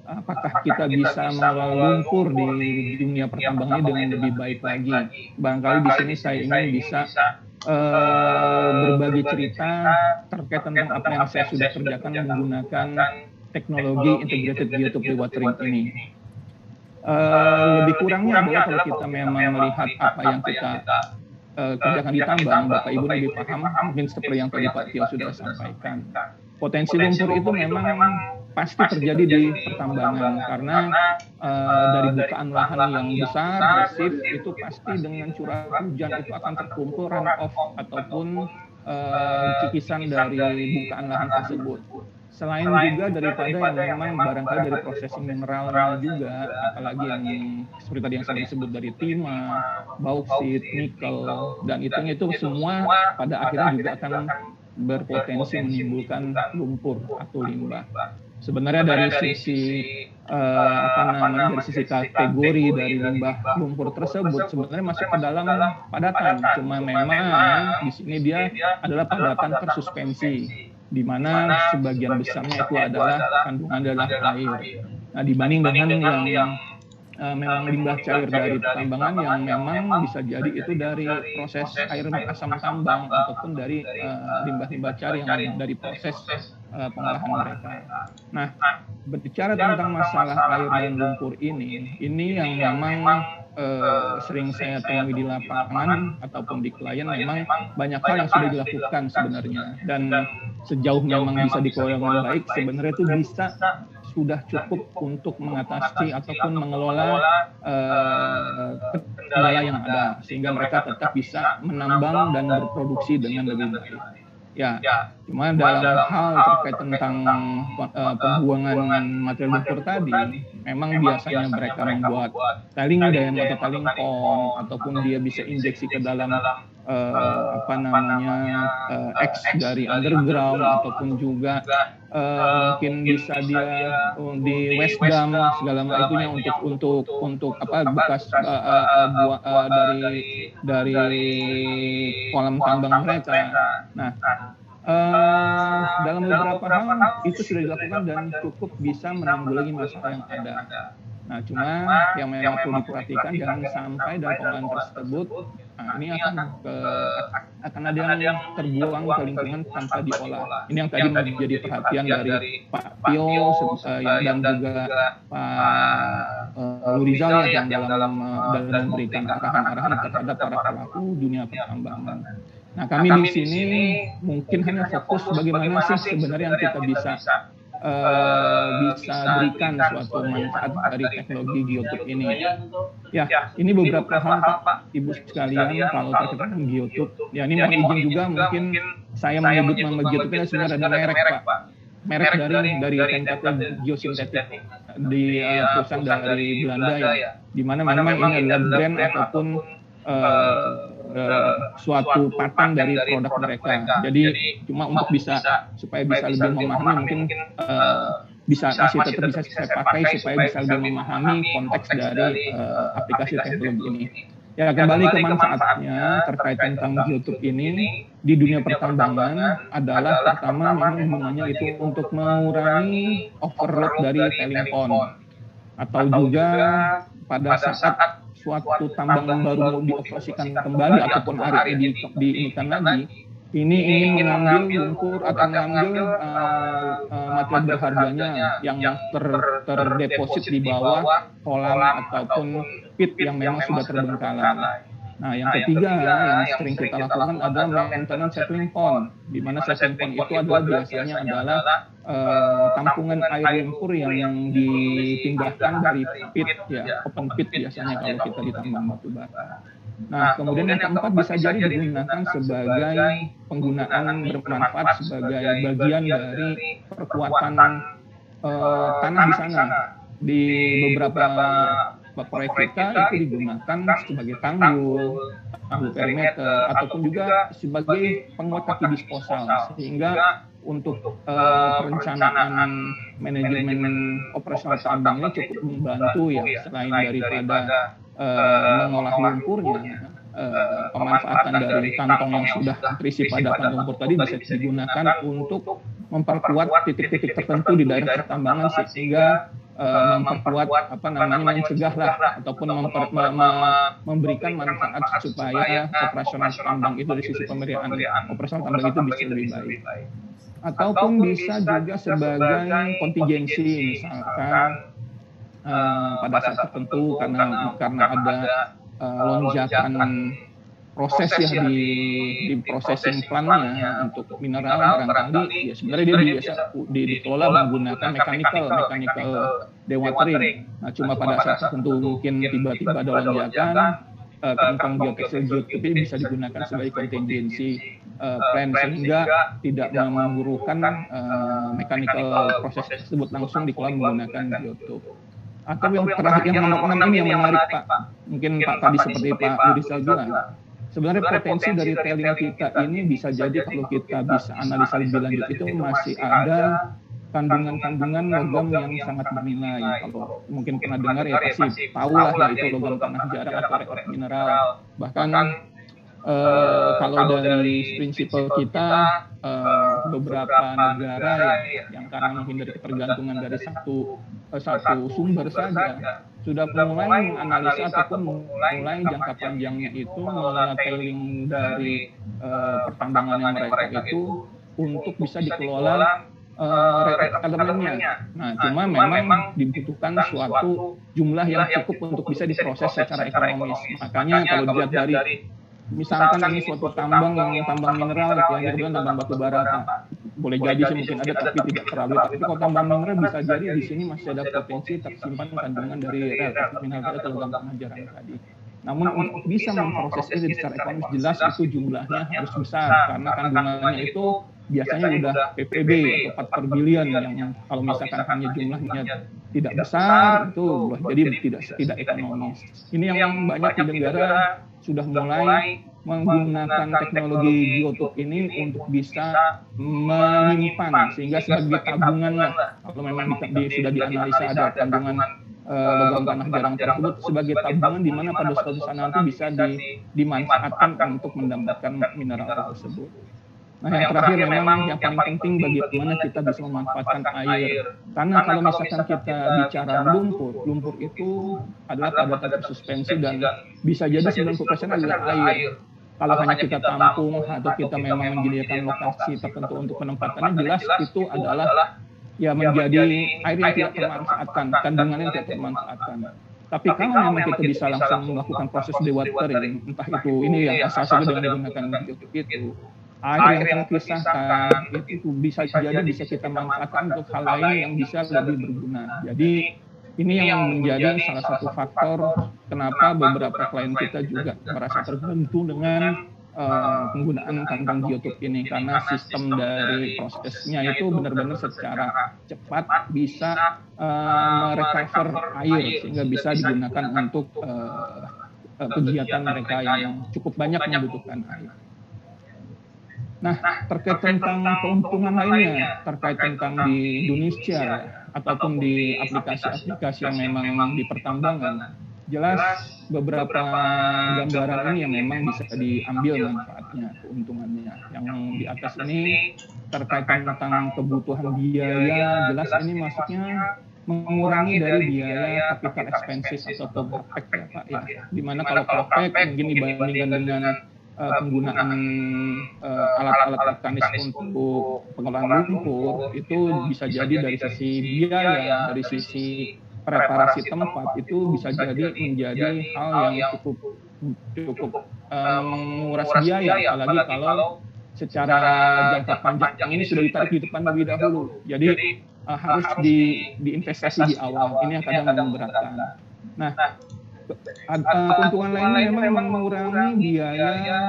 apakah kita bisa mengelola lumpur di dunia pertambangan dengan lebih baik lagi. Barangkali di sini saya ingin bisa berbagi cerita terkait tentang apa yang saya sudah kerjakan menggunakan teknologi integrated geotube dewatering ini. Lebih kurangnya adalah kalau kita memang melihat apa yang kita kerjakan di tambang, Bapak Ibu lebih paham mungkin seperti yang tadi Pak Tio sudah sampaikan. Potensi lumpur itu memang pasti terjadi di pertambangan karena dari bukaan lahan yang besar, masif, itu pasti dengan curah hujan itu akan terkumpul runoff ataupun cikisan dari bukaan lahan tersebut. Selain juga daripada yang memang barangkali dari prosesing mineralnya juga, apalagi yang seperti tadi yang saya sebut dari timah, bauksit, nikel, dan itu semua pada akhirnya juga akan berpotensi menimbulkan lumpur atau limbah. Sebenarnya dari sisi dari sisi kategori dari limbah lumpur tersebut sebenarnya masuk ke dalam padatan, cuma memang di sini dia adalah padatan tersuspensi, di mana sebagian besarnya itu adalah kandungan adalah air. Nah, dibanding dengan yang memang limbah cair dari pertambangan yang memang bisa jadi itu dari proses air asam tambang ataupun dari limbah-limbah cair yang dari proses pengolahan mereka. Nah, berbicara tentang masalah air dan lumpur ini yang memang sering saya temui di lapangan ataupun di klien, memang banyak hal yang sudah dilakukan sebenarnya, dan sejauh memang bisa dikelola dengan baik sebenarnya itu sudah cukup untuk mengatasi ataupun mengelola kendala yang ada sehingga mereka tetap bisa menambang dan berproduksi dengan lebih baik. Ya, cuma dalam hal terkait tentang pembuangan material lumpur tadi, memang biasanya mereka membuat tailing dam atau tailing pond, ataupun dia bisa injeksi ke dalam X dari underground, ataupun juga mungkin bisa dia di waste dump segala macam itunya untuk bekas dari kolam tambang mereka. Nah, dalam beberapa hal itu sudah dilakukan dan cukup bisa menanggulangi masalah yang ada. Nah, cuma yang memang perlu diperhatikan jangan sampai dalam pengolahan tersebut ini akan ada yang terbuang ke lingkungan tanpa diolah. Ini yang tadi menjadi perhatian dari Pak Tio dan juga Pak Lurizal yang dalam memberikan arahan-arahan terhadap para pelaku dunia pertambangan. Nah, kami di sini mungkin hanya fokus bagaimana sih sebenarnya yang kita bisa berikan suatu manfaat dari teknologi GeoTube ini. Ya, ini beberapa hal Pak, Ibu sekalian kalau terkait dengan GeoTube. Ya, ini mohon izin juga mungkin saya menyebut nama GeoTube ini sebenarnya ada merek Pak. Merek dari TNKT Geosintetik di perusahaan dari Belanda ya, di mana memang ini adalah brand ataupun suatu paten dari produk mereka. Jadi cuma untuk supaya bisa lebih memahami mungkin masih tetap bisa saya pakai supaya bisa lebih memahami konteks dari aplikasi teknologi ini. Ya, kembali ke manfaatnya terkait tentang GeoTube ini di dunia pertambangan adalah pertama memang gunanya itu untuk mengurangi overload dari tailing pond, atau juga pada saat suatu tambang baru mau dioperasikan kembali ataupun hari ini diinikan lagi, ini ingin mengambil lumpur atau mengambil material berharganya yang terdeposit di bawah kolam ataupun pit yang memang sudah terbengkalai. Nah, yang ketiga yang sering kita lakukan adalah maintenance settling pond, di mana settling pond itu adalah biasanya adalah tampungan air lumpur yang dipindahkan dari pit, ya open pit biasanya kalau kita di tambang batu bara. Nah, kemudian yang keempat bisa jadi digunakan sebagai penggunaan bermanfaat sebagai bagian dari perkuatan tanah di sana. Di beberapa proyek kita itu digunakan sebagai tanggul perimeter, ataupun juga sebagai penguat kaki disposal, sehingga untuk perencanaan manajemen operasional tambang ini cukup membantu ya, selain daripada mengolah lumpurnya, pemanfaatan dari kantong yang sudah terisi padatkan lumpur tadi bisa digunakan untuk memperkuat titik-titik tertentu di daerah pertambangan, sehingga memperkuat mencegah lah ataupun memberikan manfaat supaya operasional tambang itu dari sisi pemeliharaan operasional tambang itu bisa lebih baik. Ataupun bisa juga sebagai kontingensi, misalkan pada saat tertentu karena ada lonjakan proses ya di processing plant-nya untuk mineral barangkali ya sebenarnya dia biasa dikelola menggunakan mechanical dewatering. Nah, cuma pada saat tertentu mungkin tiba-tiba ada lonjakan, kantong geoteksil GeoTube bisa digunakan sebagai contingency plan, sehingga tidak memburukan mechanical proses tersebut langsung dikelola menggunakan GeoTube. Atau yang terakhir yang nomor 6 ini yang menarik Pak, mungkin Pak tadi seperti Pak Yurisal bilang, sebenarnya potensi dari tailing kita ini bisa jadi kalau kita bisa analisa lebih lanjut itu masih ada kandungan-kandungan logam yang sangat bernilai. Kalau mungkin pernah dengar ya pasti tahu lah ya itu logam tanah jarang atau rare mineral. Bahkan kalau dari prinsipal kita beberapa negara yang karena menghindari ketergantungan dari satu sumber saja sudah mulai menganalisa ataupun mulai jangka panjangnya itu mengelola tailing dari pertambangan yang mereka itu untuk bisa dikelola elemennya. Nah, cuma memang dibutuhkan suatu jumlah yang cukup untuk bisa diproses secara ekonomis. Makanya kalau dilihat dari misalkan ini suatu tambang yang tambang mineral ya, kemudian tambang batu bara, boleh jadi sih mungkin ada tapi tidak terlalu. Tapi kalau tambang mineral bisa jadi di sini masih ada potensi tersimpan kandungan dari rare mineral atau logam tanah jarang tadi. Namun untuk bisa memproses ini secara ekonomis jelas itu jumlahnya harus besar karena kandungannya itu biasanya udah PPB atau 4 per billion yang kalau misalkan hanya jumlahnya tidak besar itu boleh jadi tidak ekonomis. Ini yang banyak di negara sudah mulai menggunakan teknologi GeoTube ini untuk bisa menyimpan sehingga sebagai tabungan lah kalau memang sudah dianalisa ada kandungan logam tanah jarang tersebut sebagai tabungan di mana pada suatu saat nanti bisa dimanfaatkan untuk mendapatkan mineral tersebut. Nah, yang terakhir memang yang paling penting bagaimana kita bisa memanfaatkan air. Karena kalau misalkan kita bicara lumpur itu adalah padat tersuspensi dan bisa jadi 90% adalah air. Kalau hanya kita tampung atau kita memang menyediakan lokasi tertentu untuk penempatannya, jelas itu adalah ya menjadi air yang tidak termanfaatkan, kandungannya tidak termanfaatkan. Tapi kalau memang kita bisa langsung melakukan proses dewatering, entah itu ini yang asal saja dengan menggunakan biotip itu, air yang terpisahkan itu bisa jadi bisa kita manfaatkan untuk hal lain yang bisa lebih berguna. Jadi ini yang menjadi salah satu faktor kenapa beberapa klien kita juga merasa terbantu dengan penggunaan kandang biotop ini, karena sistem dari prosesnya itu benar-benar secara cepat bisa merecover air sehingga bisa digunakan untuk kegiatan mereka yang cukup banyak membutuhkan air. Nah, terkait tentang keuntungan lainnya, terkait tentang di Indonesia ataupun di aplikasi-aplikasi yang memang di pertambangan, jelas beberapa gambaran ini yang memang bisa diambil manfaatnya, keuntungannya. Yang di atas ini terkait tentang kebutuhan biaya, jelas ini masuknya mengurangi dari biaya capital expenses atau CAPEX ya Pak ya. Dimana kalau CAPEX mungkin dibandingkan dengan penggunaan alat-alat mekanis untuk pengolahan lumpur itu bisa jadi dari sisi biaya, dari sisi preparasi tempat itu bisa jadi menjadi hal yang cukup menguras biaya, apalagi kalau secara jangka panjang ini sudah ditarik di depan lebih dahulu. Jadi harus diinvestasi di awal. Ini yang kadang memberatkan. Nah, keuntungan lainnya memang mengurangi biaya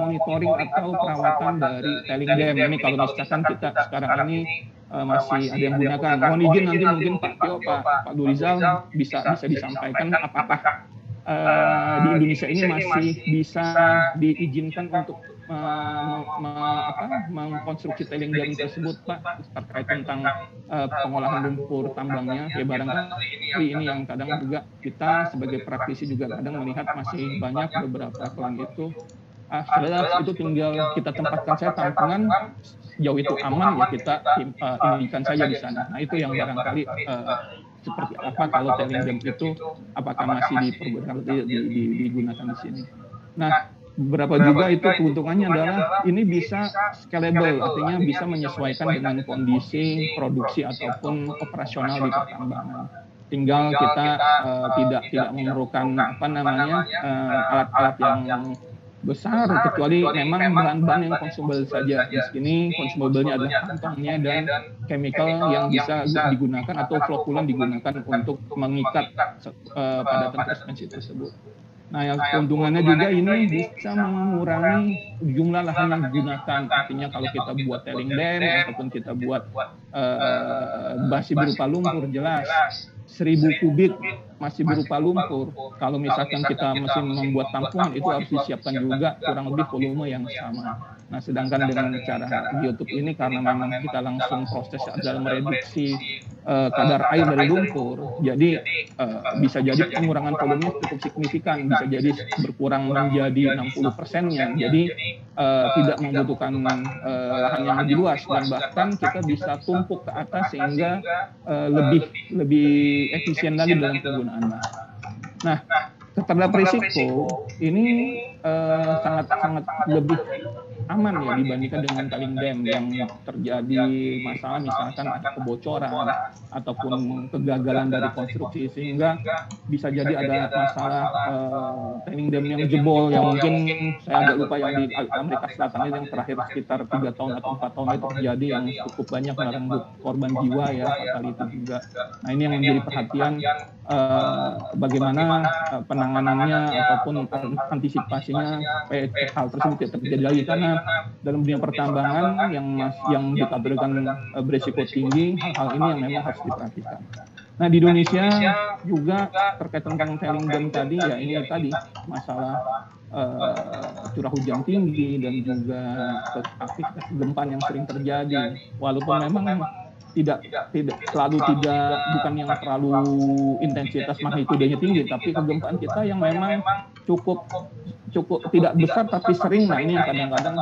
monitoring atau perawatan dari tailing dam. Ini kalau misalkan kita sekarang ini masih ada yang menggunakan. Mohon izin nanti mungkin Pak Tio, Pak Durizal bisa disampaikan apakah di Indonesia ini masih bisa diizinkan untuk mengkonstruksi tailing dam tersebut, Pak, terkait tentang pengolahan lumpur tambangnya. Ya barangkali ini yang kadang juga kita sebagai praktisi juga kadang melihat masih banyak beberapa klien itu jelas itu tinggal kita tempatkan saja tampungan, jauh itu aman ya kita inikan saja di sana. Nah itu yang barangkali seperti apa kalau tailing dam itu apakah masih digunakan di sini. Nah, beberapa juga itu keuntungannya adalah ini bisa scalable, artinya bisa menyesuaikan dengan kondisi produksi ataupun operasional di pertambangan. Tinggal kita tidak memerlukan alat-alat yang besar, kecuali memang bahan-bahan yang consumable saja. Di sini consumable-nya adalah kantongnya dan chemical yang bisa digunakan atau flokulan digunakan untuk mengikat padatan suspensi tersebut. Nah, yang keuntungannya juga ini bisa mengurangi jumlah lahan yang digunakan. Artinya kalau kita buat tailing dam ataupun kita buat basi berupa lumpur, jelas 1000 kubik masih berupa lumpur. Kalau misalkan kita masih membuat tampungan, itu harus disiapkan juga kurang lebih volume yang sama. Nah, sedangkan dengan cara biotop ini karena memang kita langsung proses dalam mereduksi kadar air dari lumpur, jadi bisa jadi pengurangan volumenya cukup signifikan, bisa jadi berkurang menjadi 60%-nya. Jadi tidak membutuhkan lahan yang lebih luas, dan bahkan kita bisa tumpuk ke atas sehingga lebih efisien lagi dalam penggunaan lahan. Nah, terhadap risiko ini sangat lebih aman ya dibandingkan dengan tailing dam yang terjadi masalah misalkan ada kebocoran ataupun kegagalan dari konstruksi, sehingga bisa jadi ada masalah tailing dam yang jebol, yang mungkin saya agak lupa yang di Amerika Selatan yang terakhir sekitar 3 tahun atau 4 tahun itu terjadi, yang cukup banyak merenggut korban jiwa ya, fatality juga. Nah, ini yang menjadi perhatian bagaimana penanganannya ataupun antisipasinya supaya hal tersebut tidak terjadi lagi, karena dalam dunia pertambangan yang dikategorikan berisiko tinggi, hal-hal ini yang memang harus diperhatikan. Nah, di Indonesia juga terkait tentang tailing dam tadi ya, ini tadi masalah curah hujan tinggi dan juga aktivitas gempa yang sering terjadi. Walaupun memang bukan yang terlalu intensitas magnitudenya tinggi, tapi kegempaan kita yang memang cukup tidak besar tapi sering. Nah, ini yang kadang-kadang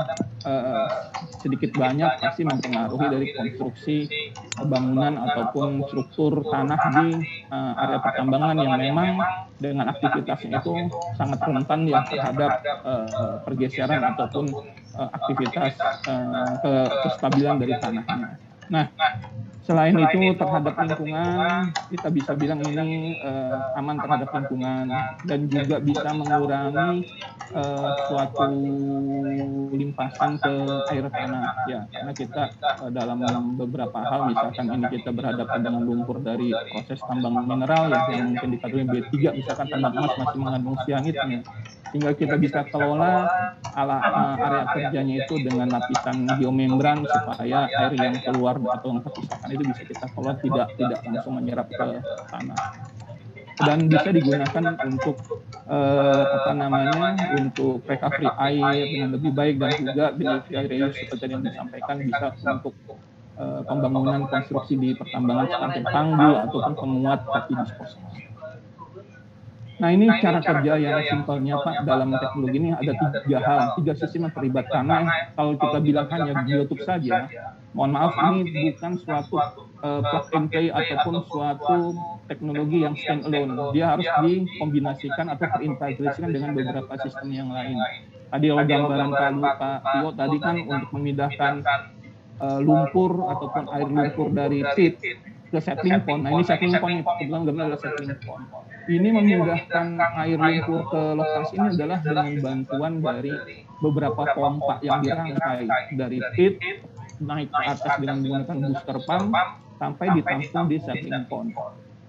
sedikit banyak pasti mempengaruhi dari konstruksi bangunan ataupun struktur tanah di area pertambangan yang memang dengan aktivitasnya itu sangat rentan ya terhadap pergeseran ataupun aktivitas kestabilan dari tanahnya. Nah, selain itu terhadap lingkungan, kita bisa bilang ini aman terhadap lingkungan dan juga bisa mengurangi suatu limpasan ke air tanah ya, karena kita dalam beberapa hal, misalkan ini kita berhadapan dengan lumpur dari proses tambang mineral ya, yang mungkin di kategori B3, misalkan tambang emas masih mengandung cyanidnya, sehingga kita bisa kelola area kerjanya itu dengan lapisan geomembran supaya air yang keluar atau yang terpisahkan itu bisa kita kelola tidak langsung menyerap ke tanah, dan bisa digunakan untuk untuk recovery air dengan lebih baik, dan juga beneficiary reuse seperti yang disampaikan bisa untuk pembangunan konstruksi di pertambangan seperti tanggul ataupun penguat kaki disposal. Nah, ini cara kerja yang simpelnya Pak dalam teknologi ini ada tiga sistem yang terlibat, karena kalau kita bilang hanya geotube saja, mohon maaf ini bukan suatu plug and play ataupun suatu teknologi yang stand alone. Dia harus dikombinasikan atau terintegrasikan dengan beberapa sistem yang lain. Tadi kalau gambaran Pak Tio tadi kan untuk memindahkan lumpur ataupun air lumpur dari pit ke settling pond. Nah, ini settling pond, kebetulan gambar adalah settling pond. Ini memindahkan air lumpur ke lokasi ini adalah dengan bantuan dari beberapa pompa yang dirangkai dari pit naik ke atas dengan menggunakan booster pump sampai ditampung di settling pond.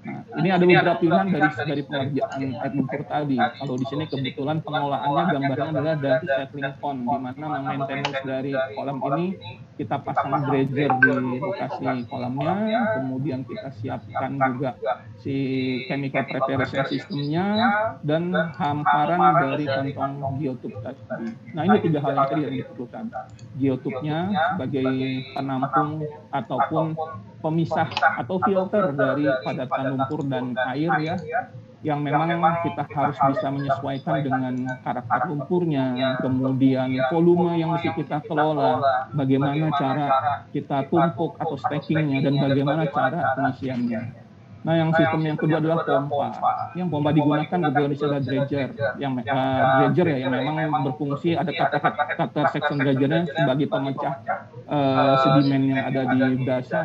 Nah, ini ada beberapa pilihan dari pengerjaan air lumpur tadi. Kalau di sini kebetulan pengolahannya gambarnya adalah dari settling pond, di mana maintenance dari kolam ini kita pasang dredger di lokasi kolamnya, kemudian kita siapkan juga si chemical preparation systemnya dan hamparan dari kantong geotube tadi. Nah, ini tiga hal yang tadi yang diperlukan. Geotube-nya sebagai penampung ataupun pemisah atau filter dari padatan lumpur dan air ya, yang memang kita harus bisa menyesuaikan dengan karakter lumpurnya, kemudian volume yang mesti kita kelola, bagaimana cara kita tumpuk atau stackingnya, dan bagaimana cara pengisiannya. Nah, yang sistem yang kedua adalah pompa. Yang pompa digunakan kebetulan di ada dredger, yang memang berfungsi, ada cutter section dredgernya sebagai pemecah sedimen yang ada di dasar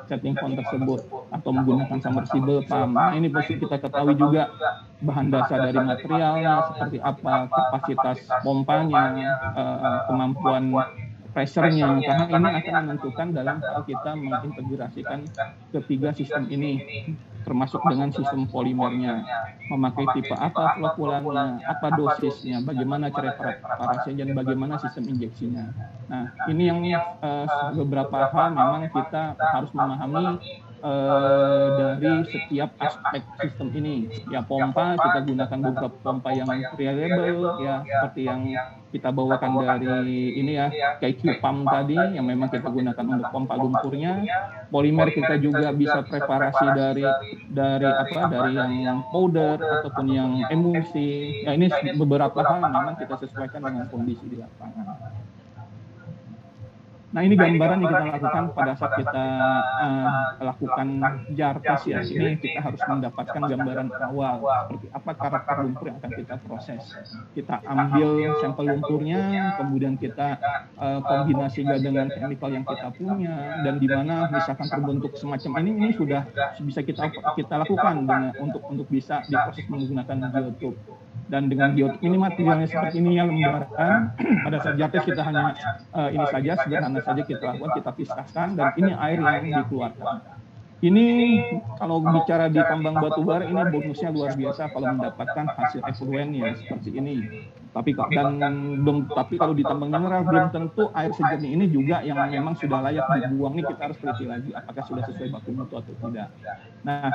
setting pond tersebut, atau menggunakan submersible pump. Nah, ini pasti kita ketahui juga bahan dasar dari materialnya seperti apa, kapasitas pompanya, kemampuan pressure-nya, karena ini akan menentukan dalam hal kita mengintegrasikan ketiga sistem ini, termasuk dengan sistem polimernya, memakai tipe apa flokulannya, apa dosisnya, bagaimana cara preparasinya, dan bagaimana sistem injeksinya. Nah, ini yang beberapa hal memang kita harus memahami dari setiap aspek sistem ini. Ya, pompa kita gunakan beberapa pompa yang reliable ya, seperti yang kita bawakan dari ini ya, KQ pump tadi yang memang kita gunakan untuk pompa lumpurnya. Polimer kita juga bisa preparasi dari yang powder ataupun yang emulsi. Ya, ini beberapa hal memang kita sesuaikan dengan kondisi di lapangan. Nah, ini gambaran yang kita lakukan pada saat kita lakukan jartas ya. Ini kita harus mendapatkan gambaran awal seperti apa karakter lumpur yang akan kita proses. Kita ambil sampel lumpurnya, kemudian kita kombinasikan dengan chemical yang kita punya, dan di mana misalkan terbentuk semacam ini sudah bisa kita lakukan untuk bisa diproses menggunakan geotube. Dan dengan geotube ini materialnya seperti ini yang menggambarkan pada saat jartas kita hanya ini saja, sederhana saja kita lakukan, kita pisahkan, dan ini air yang dikeluarkan. Ini kalau bicara di tambang batu bara, ini bonusnya luar biasa kalau mendapatkan hasil efluennya seperti ini. Tapi kalau di tambang mineral belum tentu air sejernih ini juga yang memang sudah layak dibuang. Ini kita harus teliti lagi apakah sudah sesuai baku mutu atau tidak. Nah,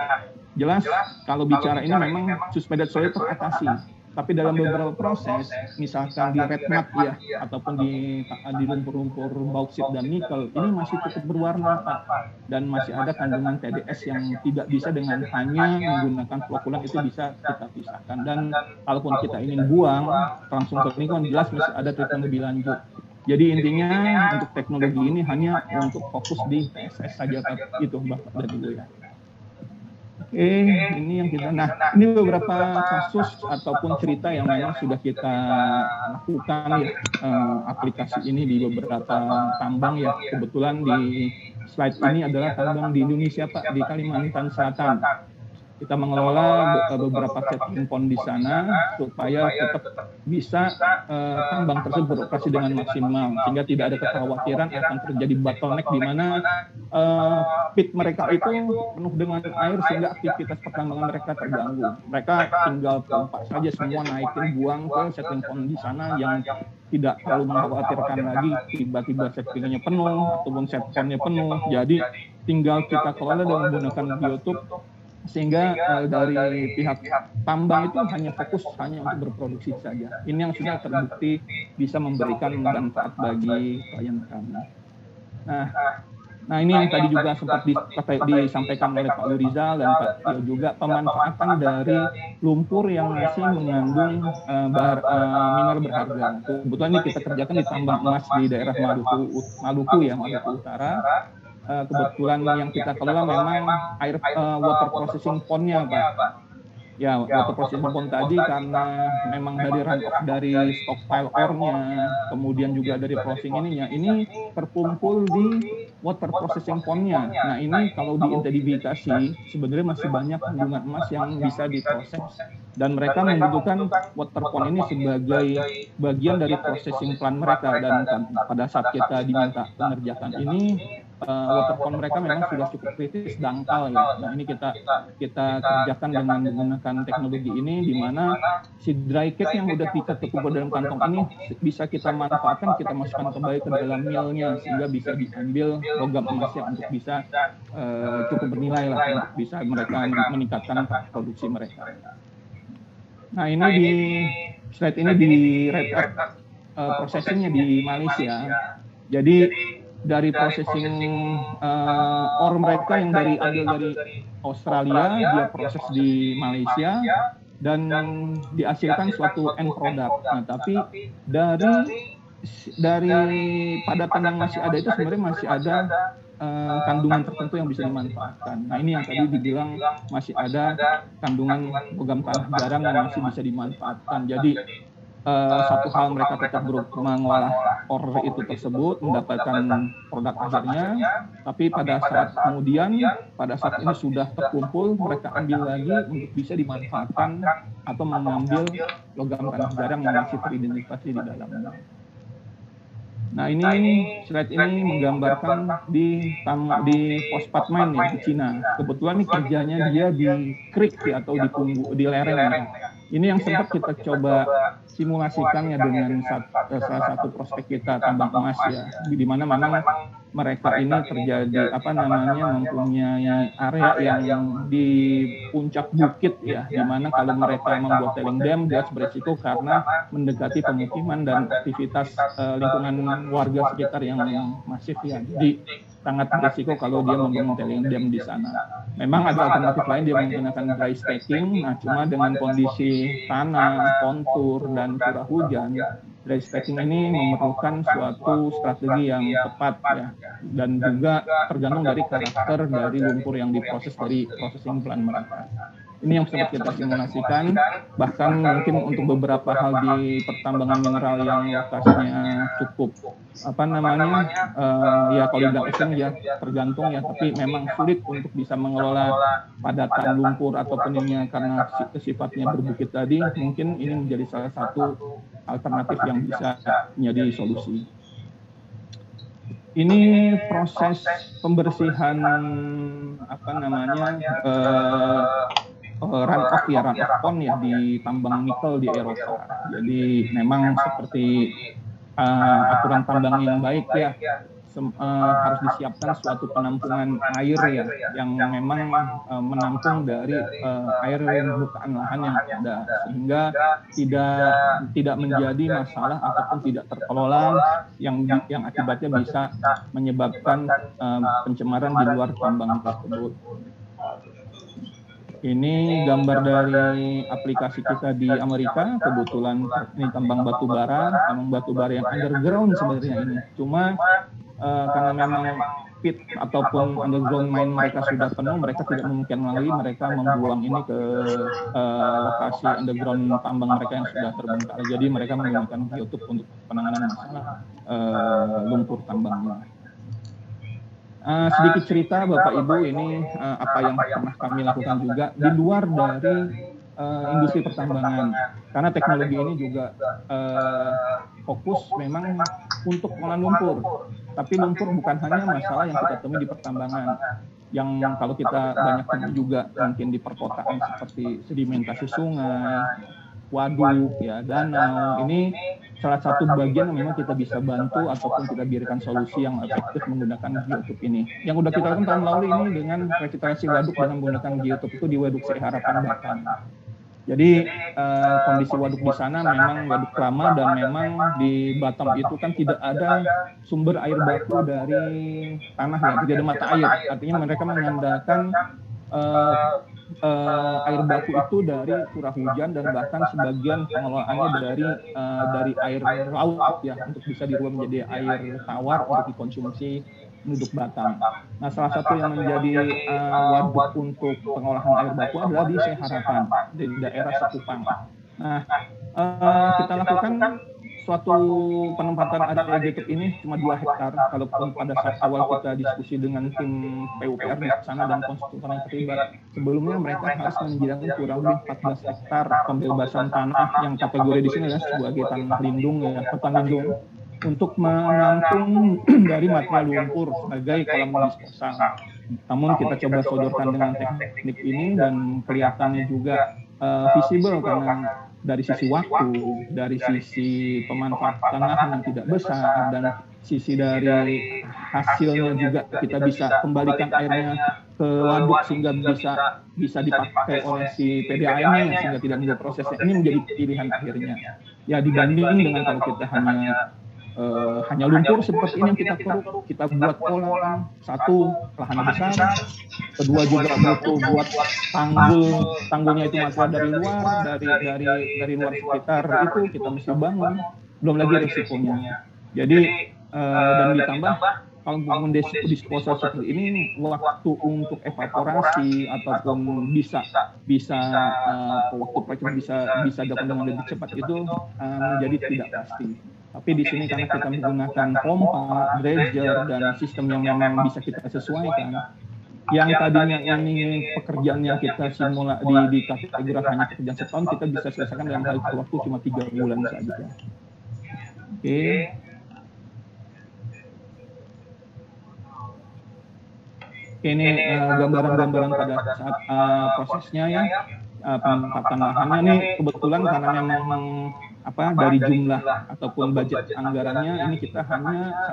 jelas kalau bicara ini memang suspended soil teratasi. Tapi dalam beberapa proses, misalkan di red mud ya, ataupun di lumpur-lumpur bauksit dan nikel, ini masih cukup berwarna Pak, dan masih ada kandungan TDS yang tidak bisa dengan hanya menggunakan flokulan itu bisa kita pisahkan. Dan kalaupun kita ingin buang langsung ke lingkungan, jelas masih ada treatment lebih lanjut. Jadi intinya untuk teknologi ini hanya untuk fokus di PSS saja itu Bapak dan Ibu ya. Oke, ini yang kita. Nah, ini beberapa kasus ataupun cerita yang memang sudah kita lakukan ya, aplikasi ini di beberapa tambang ya. Kebetulan di slide ini adalah tambang di Indonesia, Pak, di Kalimantan Selatan. Kita mengelola beberapa setting pond di sana supaya tetap bisa tambang tersebut beroperasi dengan maksimal, sehingga tidak ada kekhawatiran akan terjadi bottleneck di mana pit mereka itu penuh dengan air sehingga aktivitas pertambangan mereka terganggu. Mereka tinggal pompa saja semua, naikin, buang ke setting pond di sana yang tidak terlalu mengkhawatirkan lagi tiba-tiba settingnya penuh ataupun set pondnya penuh. Jadi tinggal kita kelola dengan menggunakan biotube, sehingga dari pihak tambang itu hanya fokus hanya untuk berproduksi saja. Ini yang sudah terbukti bisa memberikan manfaat bagi klien kami. Nah ini yang tadi juga sempat disampaikan oleh Pak Yurizal dan Pak Tio juga, pemanfaatan dari lumpur yang masih mengandung mineral berharga. Kebetulan ini kita kerjakan di tambang emas di daerah Maluku Utara. Kebetulan yang kita kelola memang air water processing pond-nya, Pak. Ya, water processing pond tadi karena memang dari runoff dari stockpile ore-nya, kemudian juga dari processing ininya, ini terkumpul di water processing pond-nya. Nah, ini kalau diidentifikasi sebenarnya masih banyak kandungan emas yang bisa diproses, dan mereka membutuhkan water pond ini sebagai bagian dari processing plant mereka. Dan pada saat kita diminta mengerjakan ini, water pond mereka memang sudah cukup kritis, dangkal ya. Nah ini kita kerjakan dengan menggunakan teknologi ini, di mana si dry cake yang udah kita terkumpul dalam kantong ini bisa kita manfaatkan, kita masukkan kembali ke dalam millnya sehingga bisa diambil logam emasnya untuk bisa cukup bernilai lah, untuk bisa mereka meningkatkan produksi mereka. Nah ini di slide ini di rate up processingnya di Malaysia. Jadi dari processing ore mereka yang ambil dari Australia, dia proses di Malaysia dan dihasilkan suatu end product. Nah, tapi dari padatan yang masih ada itu sebenarnya masih ada kandungan tertentu yang bisa dimanfaatkan. Nah ini yang tadi dibilang masih ada kandungan logam tanah jarang yang masih bisa dimanfaatkan. Jadi satu hal mereka tetap mengolah ore itu tersebut, mendapatkan produk akhirnya, tapi pada saat ini sudah terkumpul, mereka ambil lagi untuk bisa dimanfaatkan atau mengambil logam tanah jarang yang masih teridentifikasi di dalamnya. Nah ini slide ini menggambarkan di Phosphate Mine ya, di Cina. Kebetulan ini kerjanya dia di creek ya, atau di lereng ya. Ini yang sempat kita coba simulasikannya dengan salah satu prospek kita tambang emas ya, di mana memang mereka ini terjadi mempunyai area yang di puncak bukit ya, di mana kalau mereka membuat tailing dam dia beresiko karena mendekati pemukiman dan aktivitas lingkungan warga sekitar yang masif ya. Jadi sangat beresiko kalau dia membangun tailing dam di sana. Memang ada alternatif lain, dia menggunakan dry stacking. Nah, cuma dengan kondisi tanah, kontur, dan curah hujan, dry stacking ini memerlukan suatu strategi yang tepat ya, dan juga tergantung dari karakter dari lumpur yang diproses dari processing plant mereka. Ini yang sempat kita simulasikan, bahkan mungkin untuk beberapa hal di pertambangan mineral yang lokasinya cukup ya kalau dibilang ekstrem ya tergantung ya, tapi memang sulit untuk bisa mengelola padatan lumpur ataupun ininya karena sifatnya berbukit tadi. Mungkin ini menjadi salah satu alternatif yang bisa menjadi solusi. Ini proses pembersihan runoff pond ya di tambang nikel di Eropa. Jadi memang seperti aturan tambang yang baik ya, harus disiapkan suatu penampungan air ya, yang memang menampung dari air permukaan lahan yang ada, sehingga tidak menjadi masalah ataupun tidak terkelola yang akibatnya bisa menyebabkan pencemaran di luar tambang tersebut. Ini gambar dari aplikasi kita di Amerika. Kebetulan ini tambang batu bara yang underground sebenarnya ini. Cuma karena memang pit ataupun underground mine mereka sudah penuh, mereka tidak memungkinkan lagi mereka membuang ini ke lokasi underground tambang mereka yang sudah terbongkar. Jadi mereka menggunakan geotube untuk penanganan masalah lumpur tambangnya. Sedikit cerita Bapak Ibu, ini apa yang pernah kami lakukan juga di luar dari industri pertambangan, karena teknologi ini juga fokus memang untuk pengolahan lumpur. Tapi lumpur bukan hanya masalah yang kita temui di pertambangan, yang kalau kita banyak temui juga mungkin di perkotaan seperti sedimentasi sungai, waduk, ya, danau. Ini salah satu bagian yang memang kita bisa bantu ataupun kita berikan solusi yang efektif menggunakan geotube ini. Yang udah kita lakukan tahun lalu ini dengan revitalisasi waduk dengan menggunakan geotube itu di Waduk Sri Harapan Batam. Jadi kondisi waduk di sana memang waduk lama dan memang di Batam itu kan tidak ada sumber air baku dari tanah, ya, tidak ada mata air. Artinya mereka mengandalkan air baku itu dari curah hujan dan bahkan sebagian pengelolaannya dari air laut, ya, untuk bisa dirubah menjadi air tawar untuk dikonsumsi penduduk Batam. Nah, salah satu yang menjadi waduk untuk pengolahan air baku adalah di Sri Harapan, di daerah Sekupang. Nah, kita lakukan suatu penempatan area geotube ini cuma 2 hektar. Kalaupun pada saat awal kita diskusi dengan tim PUPR di sana dan konsultan yang terlibat, sebelumnya mereka harus menjadikan kurang lebih 14 hektar pembebasan tanah yang kategori di sini adalah sebagai tanah lindung, ya, hutan lindung, untuk menampung dari material lumpur sebagai kolam disposal. Namun kita coba sodorkan dengan teknik ini dan kelihatannya juga visible karena dari sisi waktu, dari sisi pemanfaatan lahan yang tidak besar, dan sisi dari hasilnya juga kita bisa kembalikan airnya ke waduk sehingga bisa dipakai oleh si PDAM-nya sehingga tidak menjadi prosesnya. Ini menjadi pilihan akhirnya. Ya, dibanding dengan kalau kita hanya lumpur seperti ini yang kita keruk, kita buat kolam, satu lahan besar, kedua juga butuh buat tanggulnya itu material dari luar, dari luar sekitar itu kita mesti bangun, belum lagi resikonya. Jadi dan ditambah kalau bangun disposal seperti ini, waktu untuk evaporasi ataupun bisa waktu proyek bisa dilakukan dengan lebih cepat itu menjadi tidak pasti. Tapi di sini karena kita menggunakan pompa, dredger, dan sistem yang memang bisa kita sesuaikan, yang tadinya ini pekerjaan yang kita di kategori hanya pekerjaan setahun, kita bisa selesaikan dalam waktu cuma 3 bulan saja. Oke. Ini gambaran-gambaran pada saat prosesnya, ya, penempatan lahannya. Ini kebetulan karena memang dari jumlah ataupun budget anggarannya ini kita hanya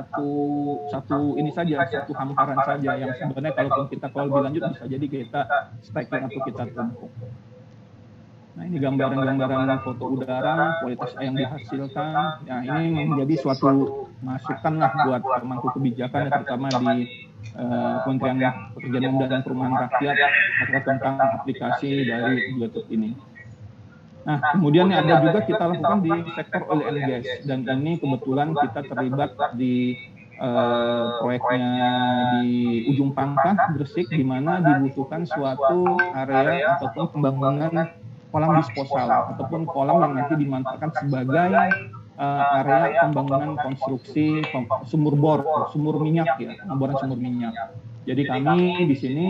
satu ini saja, satu hamparan saja yang sebenarnya kalau lebih lanjut bisa jadi kita stacking atau kita tumpuk. Nah, ini gambaran foto udara, kualitas air yang dihasilkan. Ya, ini menjadi suatu masukan lah buat pemangku kebijakan, terutama di Kementerian Pekerjaan Umum dan Perumahan Rakyat tentang aplikasi dari geotube ini. Nah, kemudian ada juga kita lakukan di sektor oil and gas, dan ini kebetulan kita terlibat di proyeknya di Ujung Pangkah, Gresik, di mana dibutuhkan suatu area ataupun pembangunan kolam disposal ataupun kolam yang nanti dimanfaatkan sebagai area pembangunan konstruksi sumur minyak, ya, pemboran sumur minyak. Jadi kami di sini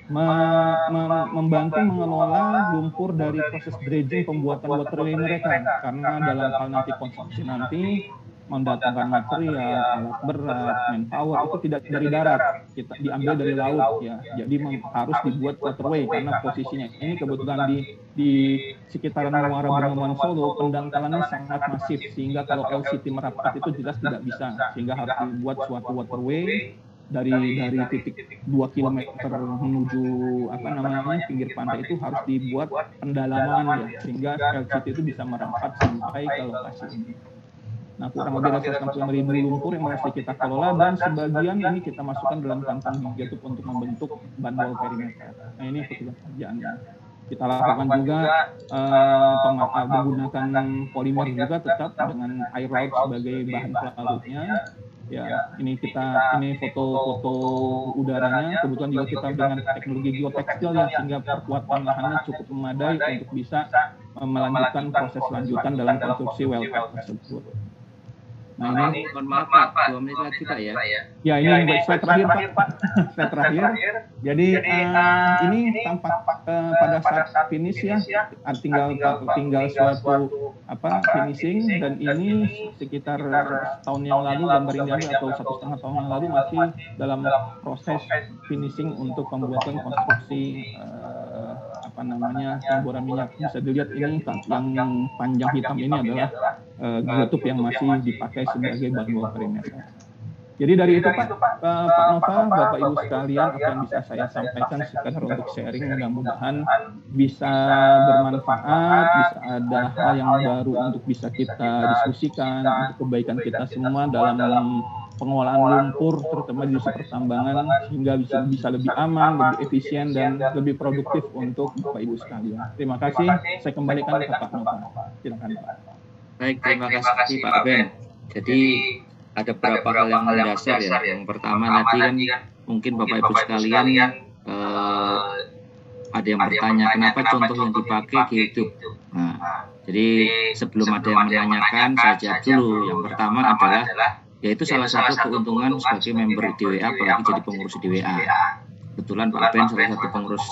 membantu mengelola lumpur dari proses dredging pembuatan waterway mereka, karena dalam hal nanti konstruksi nanti mendatangkan material, alat berat, manpower itu tidak dari darat, kita diambil dari laut, ya. Jadi harus dibuat waterway karena posisinya ini kebetulan di sekitaran Muara Bengawan Solo, pendangkalannya sangat masif sehingga kalau LCT merapat itu jelas tidak bisa, sehingga harus dibuat suatu waterway dari titik 2 km menuju pinggir pantai itu harus dibuat pendalaman, ya, sehingga LCT itu bisa merapat sampai ke lokasi ini. Nah, kurang lebih ada 165.000 lumpur yang masih kita kelola, dan sebagian ini kita masukkan dalam kantong geotube untuk membentuk bandwall perimeter. Nah, ini pekerjaannya. Kita lakukan juga menggunakan polimer juga tetap dengan air laut sebagai bahan pelarutnya. Ya, ini foto-foto udaranya. Kebetulan juga kita dengan teknologi geotekstil ya, sehingga perkuatan lahannya cukup memadai untuk bisa melanjutkan proses lanjutan dalam konstruksi well pad tersebut. Nah ini mohon maaf Pak, 2 menit lagi Pak ya. Ya ini slide terakhir Pak. Slide terakhir. Jadi ini tampak pada saat finish ya, tinggal suatu finishing, dan ini sekitar tahun yang lalu gambar ini atau 1,5 tahun yang lalu masih dalam proses finishing untuk pembuatan konstruksi pemboran minyak. Bisa dilihat ini yang panjang hitam ini adalah geotup yang masih dipakai sebagai bahan bawah perimeter. Jadi dari itu Pak Nova, Bapak Ibu sekalian, apa yang bisa saya sampaikan sekedar untuk sharing, mudah-mudahan bisa bermanfaat, bisa ada hal yang baru untuk bisa kita diskusikan untuk kebaikan kita semua dalam pengolahan lumpur, terutama di industri pertambangan, sehingga bisa lebih aman, lebih efisien, dan lebih produktif untuk Bapak Ibu sekalian. Terima kasih. Saya kembalikan ke Pak Nova. Silakan Pak. Baik, terima kasih Pak Ben. Jadi ada beberapa hal yang mendasar ya. Yang pertama tadi kan mungkin Bapak Ibu sekalian ada yang bertanya kenapa contoh yang dipakai geotup. Nah, jadi sebelum ada yang menanyakan, saya jawab dulu. Yang pertama adalah yaitu salah satu keuntungan sebagai member IDWA, apalagi jadi pengurus IDWA. Kebetulan Pak Ben salah satu pengurus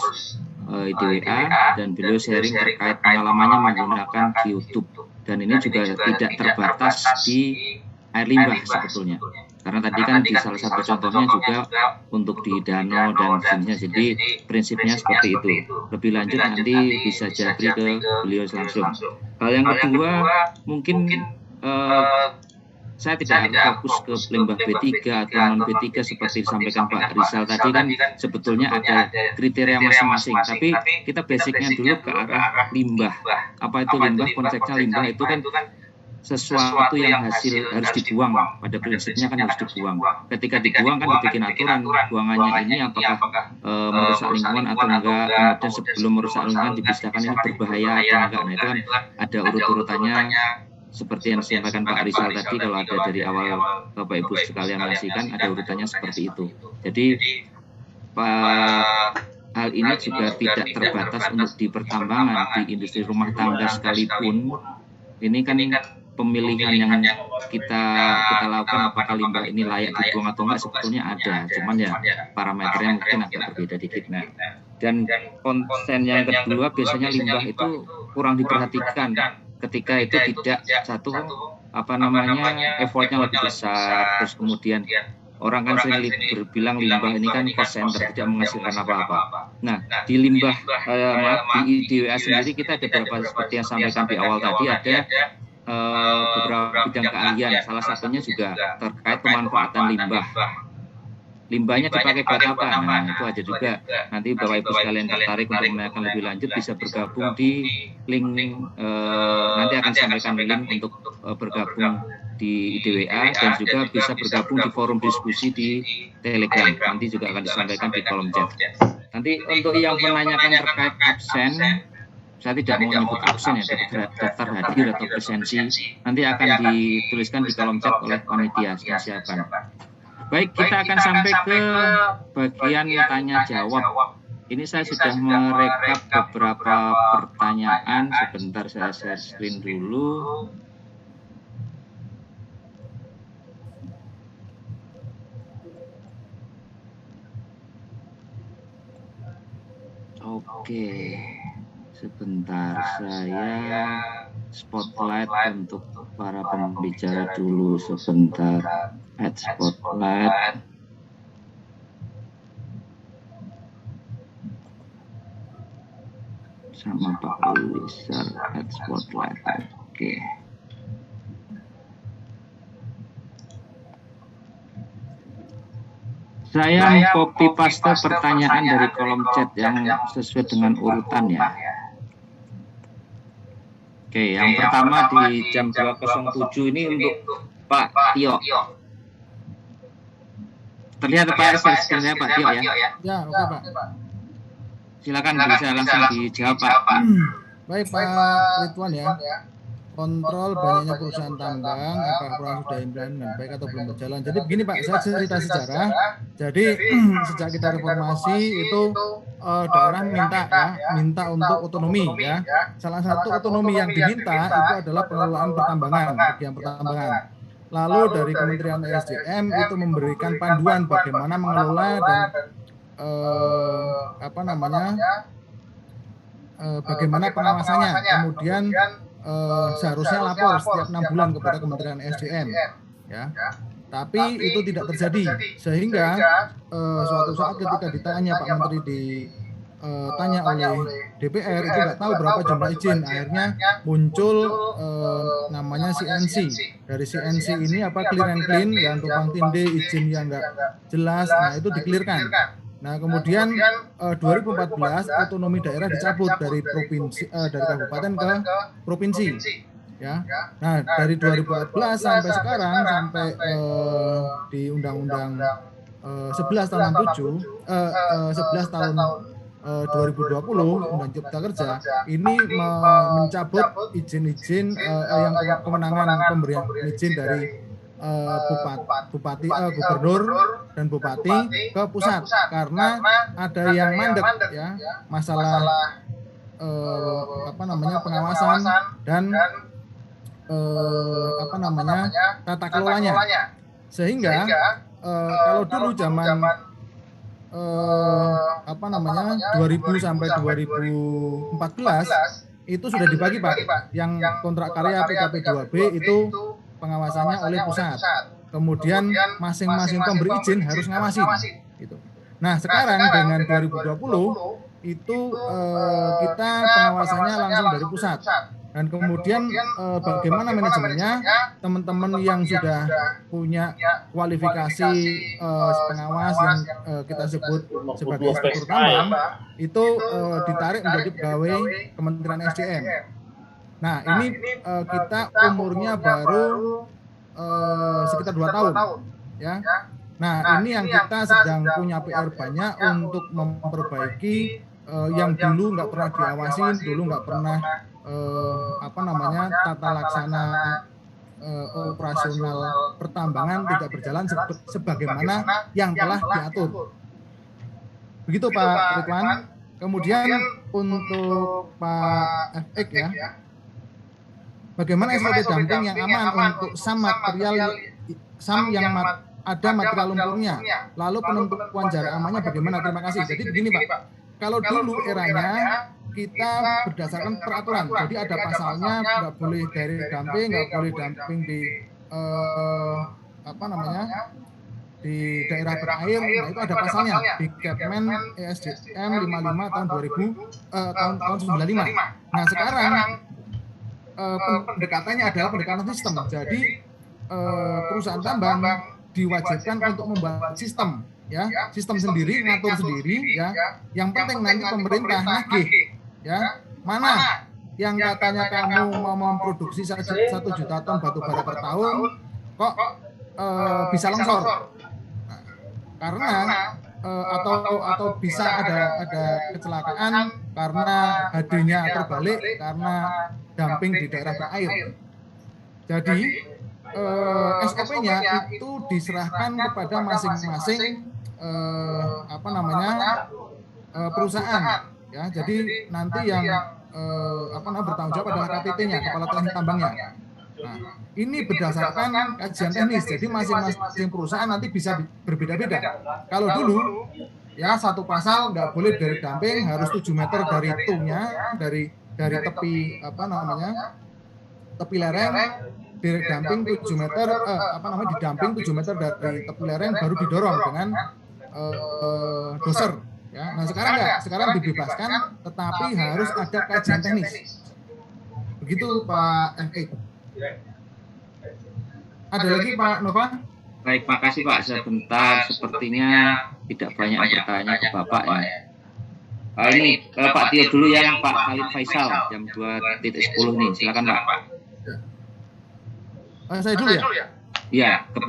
IDWA, dan beliau sharing terkait pengalamannya menggunakan geotup. Dan ini juga tidak terbatas di air limbah sebetulnya. Karena tadi kan di salah satu contohnya juga untuk di danau dan jenisnya. Jadi prinsipnya seperti itu. Lebih lanjut nanti bisa jabri ke beliau langsung. Hal yang kedua, mungkin saya tidak harus fokus ke limbah B3 atau non B3 seperti disampaikan Pak Rizal tadi, kan sebetulnya ada kriteria masing-masing, tapi kita basicnya dulu ke arah limbah. Apa itu limbah? Konsepnya limbah itu kan sesuatu yang harus dibuang. Pada prinsipnya kan harus dibuang. Ketika dibuang kan dibikin aturan buangannya ini apakah merusak lingkungan atau enggak, kemudian sebelum merusak lingkungan dipisahkan ini berbahaya atau enggak. Nah itu kan ada urut-urutannya seperti yang disampaikan Pak Rizal tadi. Kalau ada dari awal Bapak Ibu sekalian menyaksikan, ada urutannya seperti itu. Jadi hal ini juga tidak terbatas untuk di pertambangan, di industri rumah tangga sekalipun. Ini kan pemilihan yang kita lakukan, apakah limbah ini layak dibuang atau enggak, sebetulnya ada. Cuman ya parameternya mungkin agak berbeda dikit. Nah, dan konsen yang kedua, biasanya limbah itu kurang diperhatikan ketika itu tidak effortnya lebih besar. Terus kemudian orang kan sering berbilang limbah ini kan cost center, tidak menghasilkan apa-apa. Nah, di limbah di IDWA sendiri kita ada beberapa, seperti yang sampaikan di awal tadi, ada beberapa bidang keahlian. Salah satunya juga terkait pemanfaatan limbah. Limbahnya dipakai buat apa? Nah, itu ada juga. Nanti Bapak Ibu sekalian tertarik untuk menanyakan lebih lanjut, bisa bergabung di link, nanti akan sampaikan link untuk bergabung di IDWA, dan juga bisa bergabung di forum diskusi di Telegram. Nanti juga akan disampaikan di kolom chat. Nanti untuk yang menanyakan terkait absen, saya tidak mau menyebut absen ya, daftar hadir atau presensi, nanti akan dituliskan di kolom chat oleh panitia yang siapkan. Baik, kita akan sampai ke bagian tanya jawab. Ini saya sudah merekap beberapa pertanyaan. Sebentar saya share screen dulu. Oke, sebentar saya spotlight untuk para pembicara dulu sebentar. Add spotlight. Sama Pak Rizal, add spotlight. Oke. Saya copy paste pertanyaan dari kolom chat yang sesuai dengan urutan ya. Oke, yang pertama di jam 2.07 ini untuk Pak Tio. Terlihat Pak screen-nya Pak Tio ya? Ya, oke Pak. Silakan bisa langsung dijawab Pak. Baik Pak Ridwan ya. kontrol banyaknya perusahaan tambang, apakah program sudah implemen baik atau belum berjalan. Jadi begini Pak, saya cerita sejarah. Jadi sejak kita reformasi itu daerah minta untuk otonomi ya. Salah satu otonomi yang diminta itu adalah pengelolaan pertambangan, bagian pertambangan. Lalu dari Kementerian ESDM itu memberikan panduan bagaimana mengelola dan bagaimana pengawasannya. Kemudian seharusnya lapor setiap 6 bulan kepada Kementerian ESDM, ya. Tapi itu tidak terjadi, sehingga suatu saat ketika ditanya Pak Menteri ditanya oleh DPR itu nggak tahu berapa jumlah izin, akhirnya muncul namanya CNC. Dari CNC ini clear and clean, yang tumpang tindih, izin yang nggak jelas, nah itu dikelirkan. Nah kemudian 2014 otonomi daerah dicabut dari provinsi, dari kabupaten ke provinsi, ya. Nah dari 2014 sampai sekarang sampai di Undang-Undang 11 tahun 11 tahun 2020 Undang Cipta Kerja ini mencabut izin-izin yang kewenangan pemberian izin dari gubernur dan bupati ke pusat, karena ada yang mandek ya masalah pengawasan dan tata kelolanya, sehingga kalau dulu zaman 2000 sampai 2014 itu sudah dibagi Pak, yang kontrak karya PKP 2B itu pengawasannya oleh pusat, kemudian masing-masing pemberi izin harus ngawasin gitu. Nah sekarang dengan 2020 itu kita pengawasannya langsung dari pusat, dan kemudian bagaimana manajemennya, teman-teman yang sudah punya kualifikasi pengawas yang kita sebut sebagai inspektur tambang itu ditarik menjadi pegawai Kementerian SDM. Nah ini kita umurnya baru sekitar 2 tahun ya. Nah ini yang kita sedang punya PR banyak untuk memperbaiki yang dulu nggak pernah diawasin, dulu nggak pernah tata laksana operasional pertambangan tidak berjalan sebagaimana yang telah diatur. Begitu Pak Ridwan. Kemudian untuk Pak FX ya, bagaimana SOP dumping yang aman untuk SAM yang ada material lumpurnya, lalu penentuan jarak amannya bagaimana? Terima kasih. Jadi begini Pak, kalau dulu eranya kita berdasarkan peraturan, jadi ada pasalnya, nggak boleh dari dumping, nggak boleh dumping di di daerah berair, nah itu ada pasalnya di Kepmen ESDM 55 tahun 95. Nah sekarang pendekatannya adalah pendekatan sistem. Jadi perusahaan tambang diwajibkan untuk membuat sistem, ya, sistem sendiri, ngatur sendiri, ya. Yang penting nanti pemerintah nagih, ya, mana yang katanya kamu mau memproduksi 1 juta ton batu bara per tahun, kok bisa longsor, karena atau bisa ada kecelakaan karena HD-nya terbalik karena dumping di daerah berair. Jadi SOP-nya itu diserahkan kepada masing-masing perusahaan, ya. Jadi nanti yang bertanggung jawab adalah KTT-nya, kepala teknik tambangnya. Nah, ini berdasarkan kajian teknis. Jadi masing-masing perusahaan nanti bisa berbeda-beda. Kalau dulu ya satu pasal nggak boleh dari dumping, harus 7 meter dari tunya, dari tepi tepi lereng, dari dumping 7 meter didamping 7 meter dari tepi lereng baru didorong dengan doser, ya. Nah sekarang enggak, sekarang dibebaskan tetapi harus ada kajian teknis. Begitu Pak FX. Ada lagi Pak Nova? Baik, makasih Pak. Sebentar, sepertinya tidak banyak pertanyaan ke Bapak ya. Ini Pak Tio dulu ya, Pak Khalid Faisal jam 2.10 nih. Silakan Pak. Saya dulu ya? Iya, ke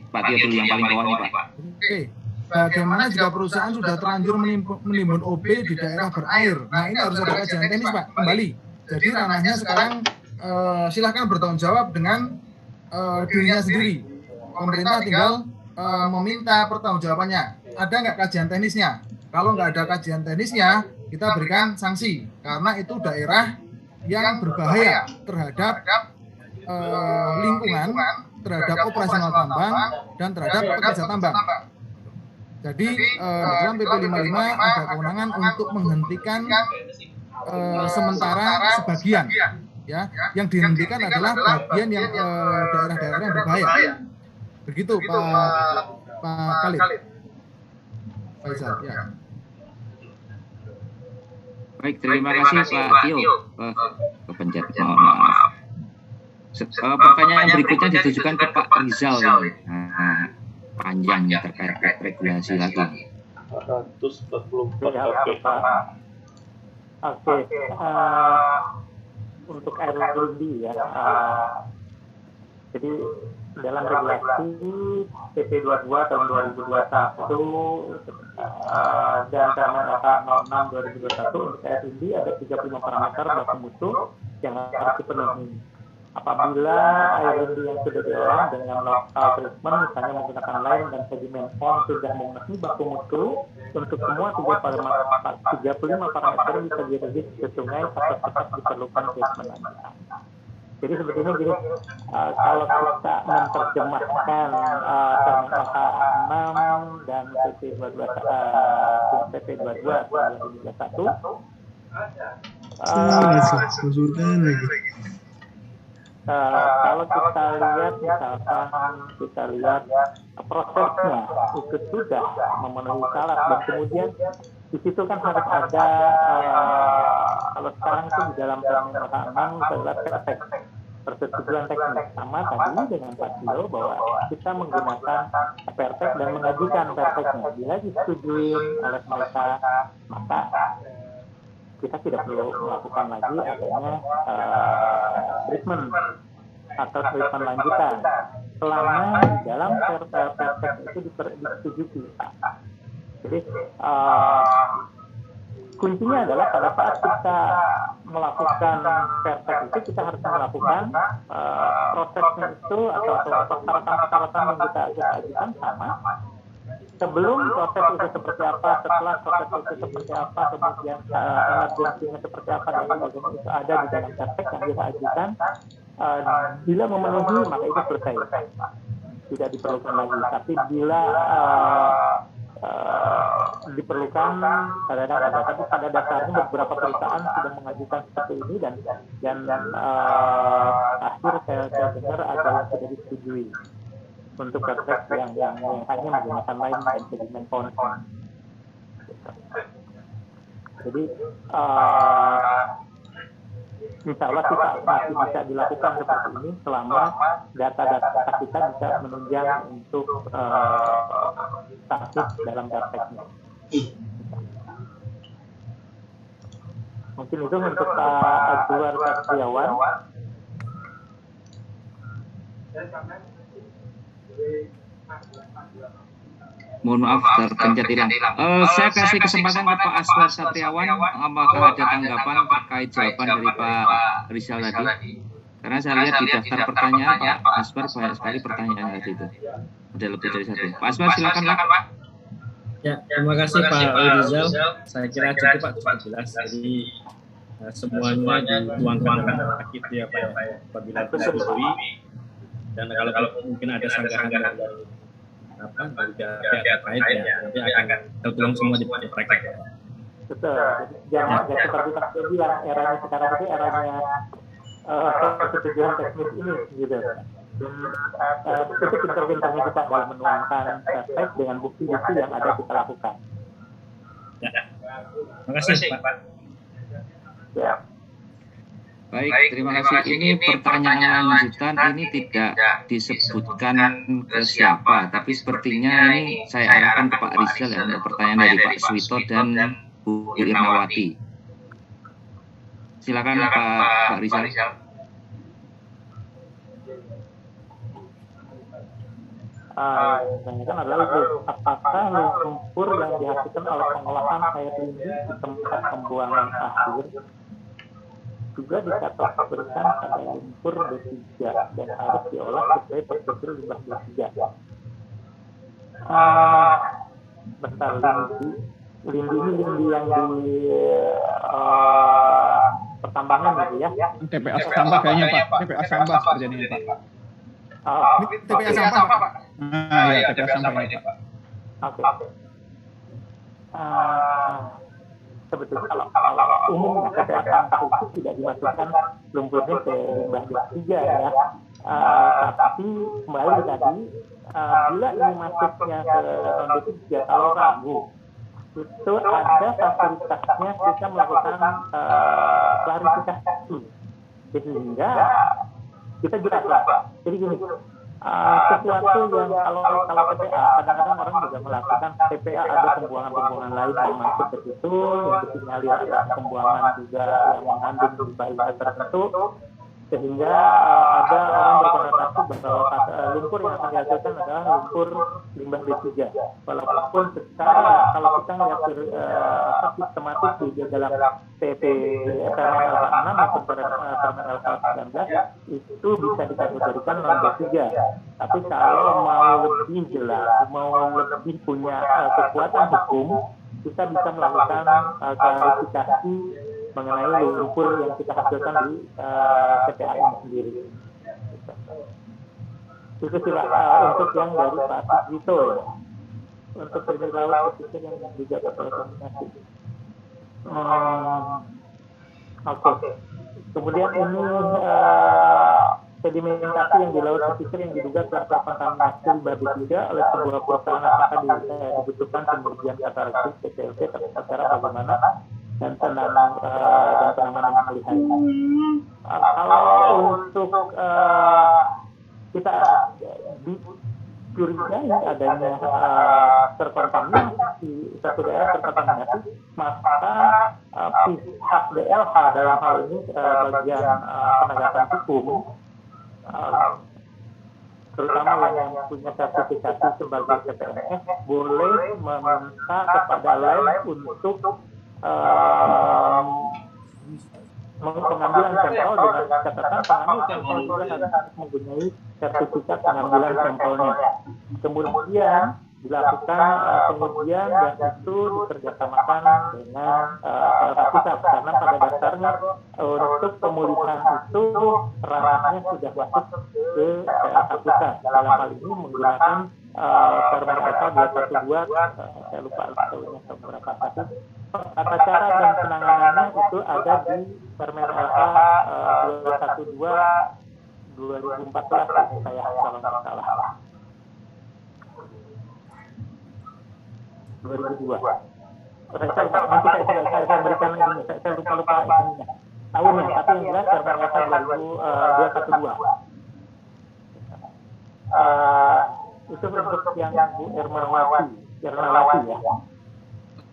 Pak Tio dulu yang paling bawah nih Pak. Oke. Bagaimana jika perusahaan sudah terlanjur menimbun OB di daerah berair? Nah ini harus ada kajian teknis Pak, kembali. Jadi ranahnya sekarang silahkan bertanggung jawab dengan dirinya sendiri. Pemerintah tinggal meminta pertanggungjawabannya. Ada nggak kajian teknisnya? Kalau nggak ada kajian teknisnya, kita berikan sanksi karena itu daerah yang berbahaya terhadap lingkungan, terhadap operasional tambang dan terhadap pekerja tambang. Jadi dalam PP 55 ada kewenangan untuk menghentikan sementara sebagian, ya. Yang dihentikan adalah bagian yang daerah-daerah yang berbahaya. Begitu Pak Khalid. Faisal, ya. Baik, terima kasih Pak Tio. Kepencet, mohon maaf. Pertanyaan berikutnya ditujukan ke Pak Rizal. Panjang terkait regulasi lagi. 144. Oke, untuk RLD ya, jadi dalam regulasi PP 22 tahun 2021 dan Permen LK 06 2021 untuk RLD ada 35 parameter baku mutu yang harus dipenuhi. Apabila RLD yang sudah diolah dengan local treatment, misalnya menggunakan lime dan sedimen pond sudah memenuhi baku mutu untuk semua 35 parameter bisa direlease ke sungai atau tetap diperlukan treatment lanjutan. Jadi sebetulnya gini, kalau kita menerjemahkan Permen LK 6 dan PP 22 2021 kalau kita lihat misalkan prosesnya itu sudah memenuhi syarat dan kemudian di situ kan harus ada kalau sekarang itu di dalam Permen LK 6 adalah persetujuan teknis sama tadi dengan Pak Tio bahwa kita menggunakan pertek dan mengajukan perteknya. Bila disetujui oleh mereka, maka kita tidak perlu melakukan lagi adanya treatment atau treatment lanjutan selama di dalam pertek itu disetujui. Jadi kuncinya adalah pada saat kita melakukan pertek itu kita harus melakukan prosesnya itu atau persyaratan-persyaratan yang kita ajukan sama. Sebelum proses itu seperti apa, setelah proses itu seperti apa, kemudian emergensinya seperti apa dan sebagainya itu ada di dalam pertek yang kita ajukan. Bila memenuhi maka itu selesai, tidak diperlukan lagi. Tapi bila diperlukan kadang-kadang ada, tapi pada dasarnya beberapa perusahaan sudah mengajukan seperti ini dan akhir saya dengar ada yang sudah disetujui untuk pertek yang hanya menggunakan lime dan sedimen pond. Jadi insya Allah kita masih bisa dilakukan seperti ini selama data-data kita bisa menunjang untuk sanksi dalam perteknya. Mungkin itu untuk Pak Azwar Satriawan. Mohon maaf terpencet hilang. Saya kasih kesempatan ke Pak Aswar Satriawan. Apakah ada tanggapan terkait jawaban dari Pak Rizal tadi? Karena saya lihat di daftar pertanyaan Pak Aswar banyak sekali pertanyaan tadi itu. Ada lebih dari satu. Pak Aswar silakan Pak. Ya, terima kasih Pak Rizal. Saya kira cukup Pak, cukup jelas. Jadi semuanya dituangkan dalam akid ya Pak ya. Apabila disetujui dan kalau mungkin ada sanggahan dari dari pihak terkait ya nanti akan tertuang semua di praktek ya. Betul. Jangan seperti Pak Tio bilang eranya sekarang itu eranya persetujuan teknis ini gitu. Dan itu pintar-pintarnya kita dalam menuangkan praktek dengan bukti-bukti yang ada kita lakukan. Ya. Terima kasih Pak. Ya. Baik, terima kasih. Ini pertanyaan lanjutan ini tidak disebutkan ke siapa, tapi sepertinya ini saya arahkan ke Pak Rizal ya untuk pertanyaan dari Pak Suwito dan Bu Irnawati. Silakan Pak Rizal. Kan adalah apakah lumpur yang dihasilkan oleh pengolahan air lindi di tempat pembuangan akhir juga dikategorikan pada lumpur B3 dan harus diolah sesuai prosedur limbah B3. Bentar, lindi ini yang di pertambangan gitu ya. TPA sampah kayaknya Pak, TPA sampah seperti ini Pak. Ini TPA sampah, Pak. Nah, ya TPA sampah ini Pak. Oke. Sebetulnya kalau umumnya TPA sampah itu tidak dimasukkan lumpurnya ke limbah B3 ya. Tapi kembali tadi, bila ini masuknya ke non B3, kalau ragu, itu ada fasilitasnya kita melakukan klarifikasi, sehingga kita jelas lah. Jadi gini, sesuatu yang kalau TPA, kadang-kadang orang juga melakukan TPA ada pembuangan lain yang masuk ke situ, yang disinyalir ada pembuangan juga yang mengandung limbah tertentu, sehingga ada orang berkonotasi bahwa lumpur yang akan dihasilkan adalah lumpur limbah B3. Walaupun secara kalau kita melihat sistematis di dalam PP Permen Alpha 6 maupun Permen Alpha 19 itu bisa dikategorikan non B3. Tapi kalau mau lebih jelas, mau lebih punya kekuatan hukum, kita bisa melakukan klarifikasi mengenai lumpur yang kita hasilkan di TPA ini sendiri. Itu sih Pak, untuk yang dari Pak Sugito ya. Untuk primer laut pesisir yang juga berkoordinasi. Oke. Kemudian ini sedimentasi yang di laut pesisir yang diduga telah terkontaminasi limbah B3 oleh sebuah perusahaan, apakah dibutuhkan pembersihan kataraktif PCLC tapi secara bagaimana dan penanganan pemulihan. Kalau untuk kita dicurigai adanya terkontaminasi, satu daerah terkontaminasi, maka pihak DLH dalam hal ini bagian penegakan hukum, terutama yang punya sertifikasi sebagai CPNS, boleh meminta kepada LEM untuk pengambilan sampel dengan catatan pengambil sampel juga harus mempunyai sertifikat pengambilan sampelnya. Kemudian dilakukan pengujian dan itu dikerjasamakan dengan pusat, karena pada dasarnya untuk pemulihan itu ranahnya sudah masuk ke pusat. Dalam hal ini menggunakan Permen Alpha 212, saya lupa tahunnya seberapa satu. Tata cara dan penanganannya itu ada di Permen Alpha 212 2014 saya kalau nggak salah. 2002. Saya berikan lagi, saya lupa ininya tahunnya, tapi yang jelas Permen Alpha 212. Itu bentuk yang Bu Irmawati ya.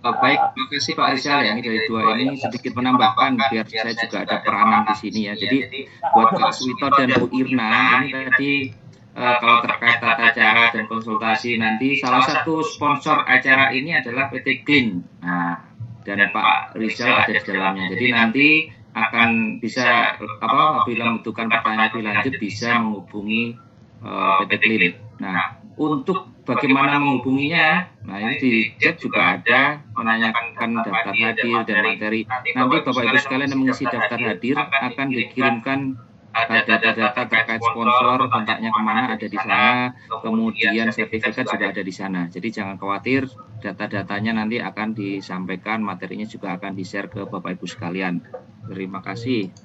Baik, terima kasih Pak Rizal ya. Ini dari dua ini sedikit menambahkan biar saya juga ada peranan di sini ya. Jadi buat Pak Suwito dan Bu Irna ini tadi kalau terkait tata cara dan konsultasi nanti salah satu sponsor acara ini adalah PT Clean. Nah, dan Pak Rizal ada di dalamnya. Jadi nanti akan bisa apabila membutuhkan pertanyaan lebih lanjut bisa menghubungi PT Clean. Nah, untuk bagaimana menghubunginya, nah ini di chat juga ada menanyakan daftar hadir dan materi. Nanti Bapak Ibu sekalian yang mengisi daftar hadir akan dikirimkan data-data terkait sponsor, kontaknya kemana ada di sana, kemudian sertifikat juga ada di sana. Jadi jangan khawatir, data-datanya nanti akan disampaikan, materinya juga akan di-share ke Bapak Ibu sekalian. Terima kasih.